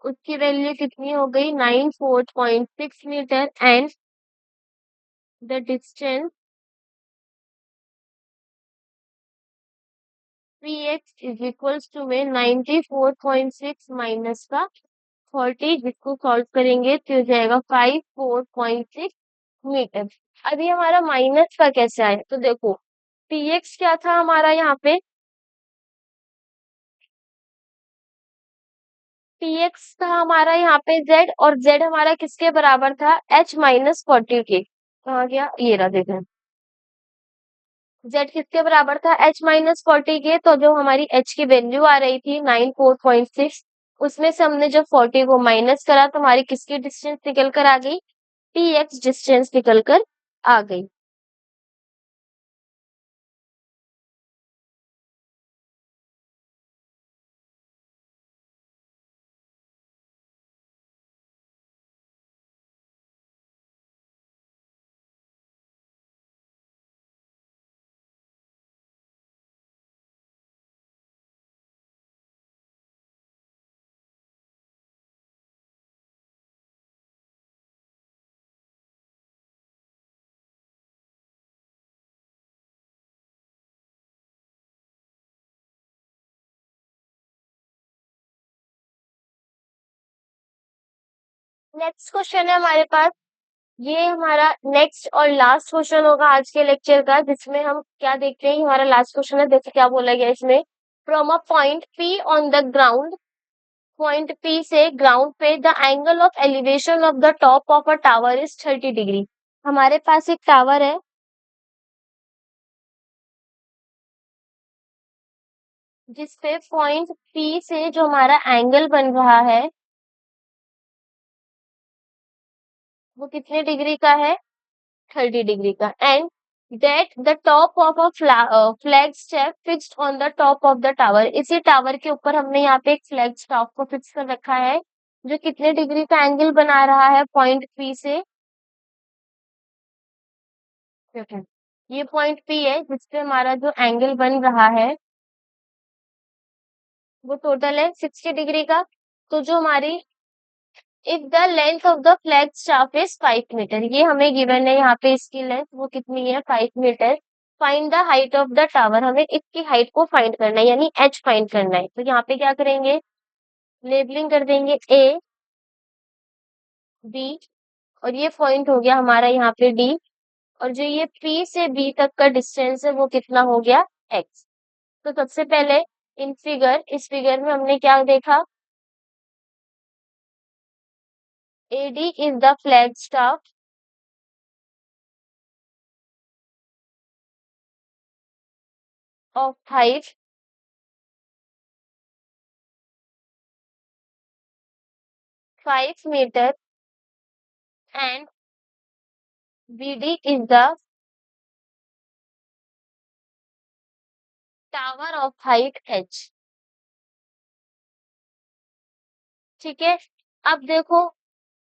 उसकी वैल्यू कितनी हो गई 94.6 metre and the distance P X is equals to में 94.6 माइनस का 40 जिसको सॉल्व करेंगे तो हो जाएगा 54.6 मीटर। अभी हमारा माइनस का कैसे आया तो देखो पी एक्स क्या था हमारा यहाँ पे पी एक्स था हमारा यहाँ पे जेड और जेड हमारा किसके बराबर था एच माइनस 40 के कहाँ गया ये रहा देखो जेड किसके बराबर था एच माइनस 40 के तो जो हमारी एच की वैल्यू आ रही थी 94.6 उसमें से हमने जब 40 को माइनस करा तो हमारी किसकी डिस्टेंस निकल कर आ गई पी एक्स डिस्टेंस निकल कर आ गई। नेक्स्ट क्वेश्चन है हमारे पास ये हमारा नेक्स्ट और लास्ट क्वेश्चन होगा आज के लेक्चर का जिसमें हम क्या देखते हैं हमारा लास्ट क्वेश्चन है देखो क्या बोला गया इसमें from a point P on the ground point P से ग्राउंड पे the angle of elevation of the top of a tower is 30 degree. हमारे पास एक टावर है जिसपे पॉइंट पी से जो हमारा एंगल बन रहा है वो कितने डिग्री का है 30 डिग्री का and that the top of a flag staff fixed on the top of the tower इसी टावर के ऊपर हमने यहाँ पे एक फ्लैग स्टाफ को फिक्स कर रखा है जो कितने डिग्री का एंगल बना रहा है पॉइंट पी से देखो, ये पॉइंट पी है जिसपे हमारा जो एंगल बन रहा है वो टोटल है 60 डिग्री का। तो जो हमारी if the length of the flag staff is 5 metre ये हमें गिवन है यहाँ पे इसकी लेंथ वो कितनी है 5 metre. Find the height of the tower हमें इसकी हाइट को फाइंड करना है यानी एच फाइंड करना है तो यहाँ पे क्या करेंगे लेबलिंग कर देंगे ए बी और ये पॉइंट हो गया हमारा यहाँ पे डी और जो ये पी से बी तक का डिस्टेंस है वो कितना हो गया एक्स। तो सबसे पहले इस फिगर में हमने क्या देखा AD is the flag staff of height 5 metre and BD is the tower of height h. ठीक है अब देखो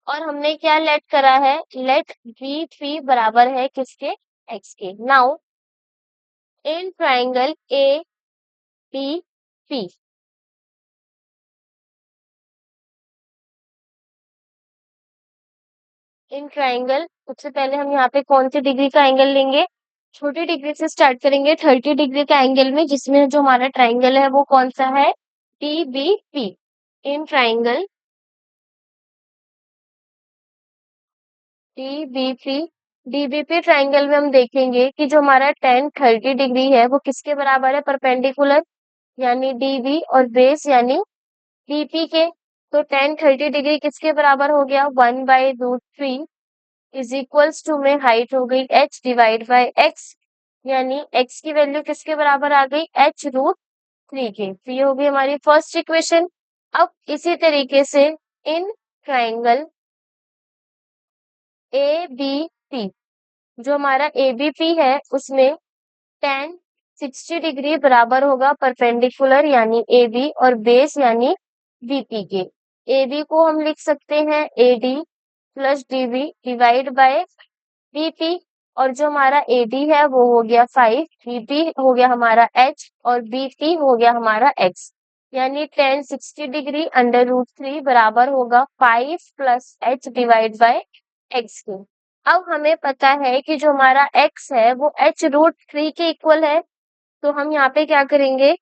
और हमने क्या लेट करा है लेट बी पी बराबर है किसके एक्स के। Now in triangle A B P in triangle सबसे पहले हम यहाँ पे कौन सी डिग्री का एंगल लेंगे छोटी डिग्री से स्टार्ट करेंगे 30 डिग्री का एंगल में जिसमें जो हमारा ट्राइंगल है वो कौन सा है D B P. In triangle DBP DBP triangle में हम देखेंगे कि जो हमारा टेन 30 डिग्री है वो किसके बराबर है परपेंडिकुलर यानी डीबी और बेस यानी डीपी के। तो टेन 30 डिग्री किसके बराबर हो गया 1/√3 इज इक्वल्स टू में हाइट हो गई h डिवाइड बाय x यानी x की वैल्यू किसके बराबर आ गई h√3 के। तो ये हो गई हमारी फर्स्ट इक्वेशन। अब इसी तरीके से in triangle A B P जो हमारा एबीपी है उसमें टेन 60 डिग्री बराबर होगा परपेंडिकुलर यानी ए बी और बेस यानी बीपी के। AB को हम लिख सकते हैं AD plus DB divide by BP, और जो हमारा AD है वो हो गया 5, BP हो गया हमारा H और BP हो गया हमारा X, यानी tan 60 डिग्री अंडर रूट 3 बराबर होगा 5 plus H divide by X के। अब हमें पता है कि जो हमारा X है वो H रूट 3 के इक्वल है, तो हम यहाँ पे क्या करेंगे,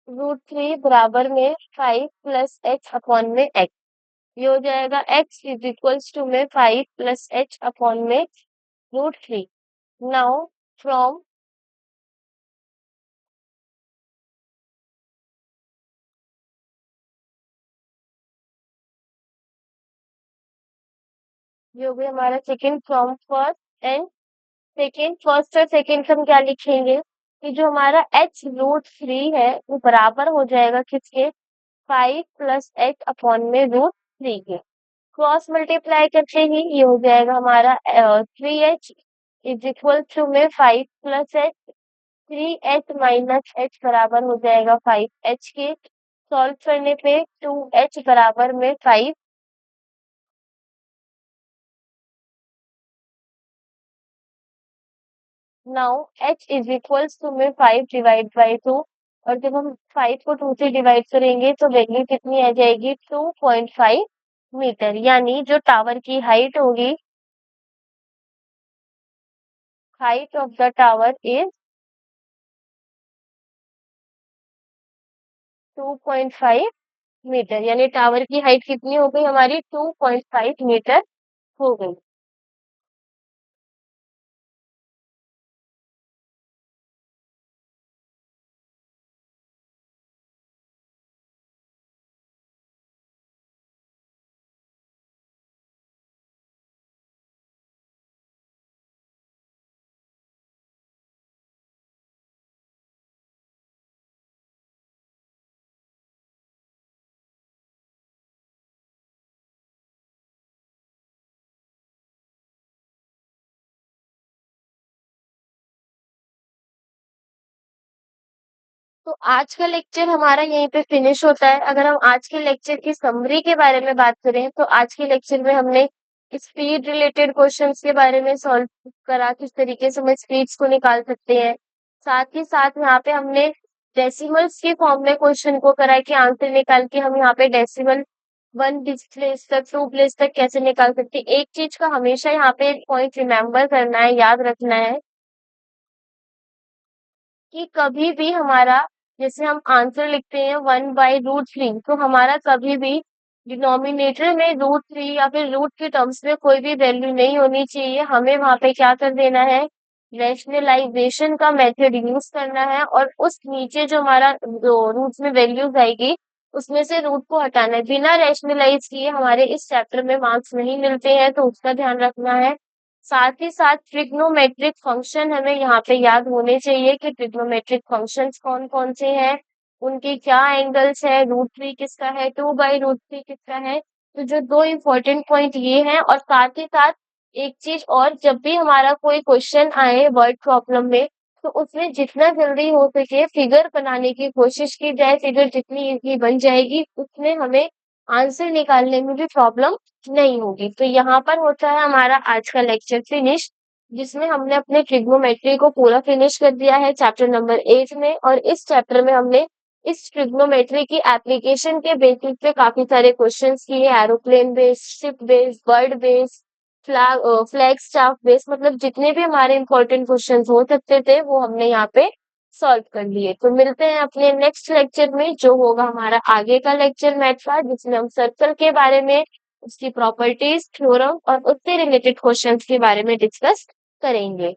रूट 3 बराबर में 5 प्लस H अपॉन में X, ये हो जाएगा x इज इक्वल्स टू में 5 प्लस h अपॉन में रूट 3। नाउ फ्रॉम ये हो गया हमारा second, from first and second, first और सेकंड हम क्या लिखेंगे कि जो हमारा h रूट 3 है वो बराबर हो जाएगा किसके, 5 प्लस h अपॉन में रूट 3 के। क्रॉस मल्टीप्लाई करके ही ये हो जाएगा हमारा 3h इज इक्वल टू में 5 plus h, 3h minus h बराबर हो जाएगा 5h के। सॉल्व करने पे 2h बराबर में 5, now h is equals to में 5 डिवाइड बाई 2, और जब हम 5 को 2 से डिवाइड करेंगे तो वैल्यू कितनी आ जाएगी, 2.5 मीटर, यानी जो टावर की हाइट होगी, height of the tower is 2.5 metre, यानी टावर की हाइट कितनी हो गई हमारी, 2.5 मीटर हो गई। तो आज का लेक्चर हमारा यहीं पे फिनिश होता है। अगर हम आज के लेक्चर की समरी के बारे में बात करें तो आज के लेक्चर में हमने स्पीड रिलेटेड क्वेश्चंस के बारे में सॉल्व करा, किस तरीके से हम स्पीड्स को निकाल सकते हैं। साथ ही साथ यहाँ पे हमने डेसिमल्स के फॉर्म में क्वेश्चन को करा कि आंसर निकाल के हम यहाँ पे डेसिमल 1 प्लेस तक 2 प्लेस तक कैसे निकाल सकते हैं। एक चीज का हमेशा यहाँ पे पॉइंट रिमेम्बर करना है, याद रखना है कि कभी भी हमारा, जैसे हम आंसर लिखते हैं 1/√3, तो हमारा कभी भी डिनोमिनेटर में √3 या फिर रूट के टर्म्स में कोई भी वैल्यू नहीं होनी चाहिए। हमें वहां पे क्या कर देना है, रैशनलाइजेशन का मेथड यूज करना है, और उस नीचे जो हमारा रूट्स में वैल्यूज आएगी उसमें से रूट को हटाना है। बिना रैशनलाइज किए हमारे इस चैप्टर में मार्क्स नहीं मिलते हैं, तो उसका ध्यान रखना है। साथ ही साथ ट्रिग्नोमेट्रिक फंक्शन हमें यहाँ पे याद होने चाहिए कि ट्रिग्नोमेट्रिक फंक्शंस कौन कौन से हैं, उनके क्या एंगल्स है, √3 किसका है, 2/√3 किसका है। तो जो दो इम्पोर्टेंट पॉइंट ये हैं, और साथ ही साथ एक चीज और, जब भी हमारा कोई क्वेश्चन आए वर्ड प्रॉब्लम में तो उसमें जितना जल्दी हो सके फिगर बनाने की कोशिश की जाए। फिगर जितनी इजी बन जाएगी उतने हमें आंसर निकालने में भी प्रॉब्लम नहीं होगी। तो यहाँ पर होता है हमारा आज का लेक्चर फिनिश, जिसमें हमने अपने ट्रिग्नोमेट्री को पूरा फिनिश कर दिया है चैप्टर नंबर 8 में। और इस चैप्टर में हमने इस ट्रिग्नोमेट्री की एप्लीकेशन के बेसिस पे काफी सारे क्वेश्चंस किए, aeroplane based, ship based, bird based, flag staff based, मतलब जितने भी हमारे इंपॉर्टेंट क्वेश्चंस हो सकते थे वो हमने यहाँ पे सॉल्व कर लिए। तो मिलते हैं अपने नेक्स्ट लेक्चर में, जो होगा हमारा आगे का लेक्चर मैथ का, जिसमें हम सर्कल के बारे में, उसकी प्रॉपर्टीज, थ्योरम और उससे रिलेटेड क्वेश्चंस के बारे में डिस्कस करेंगे।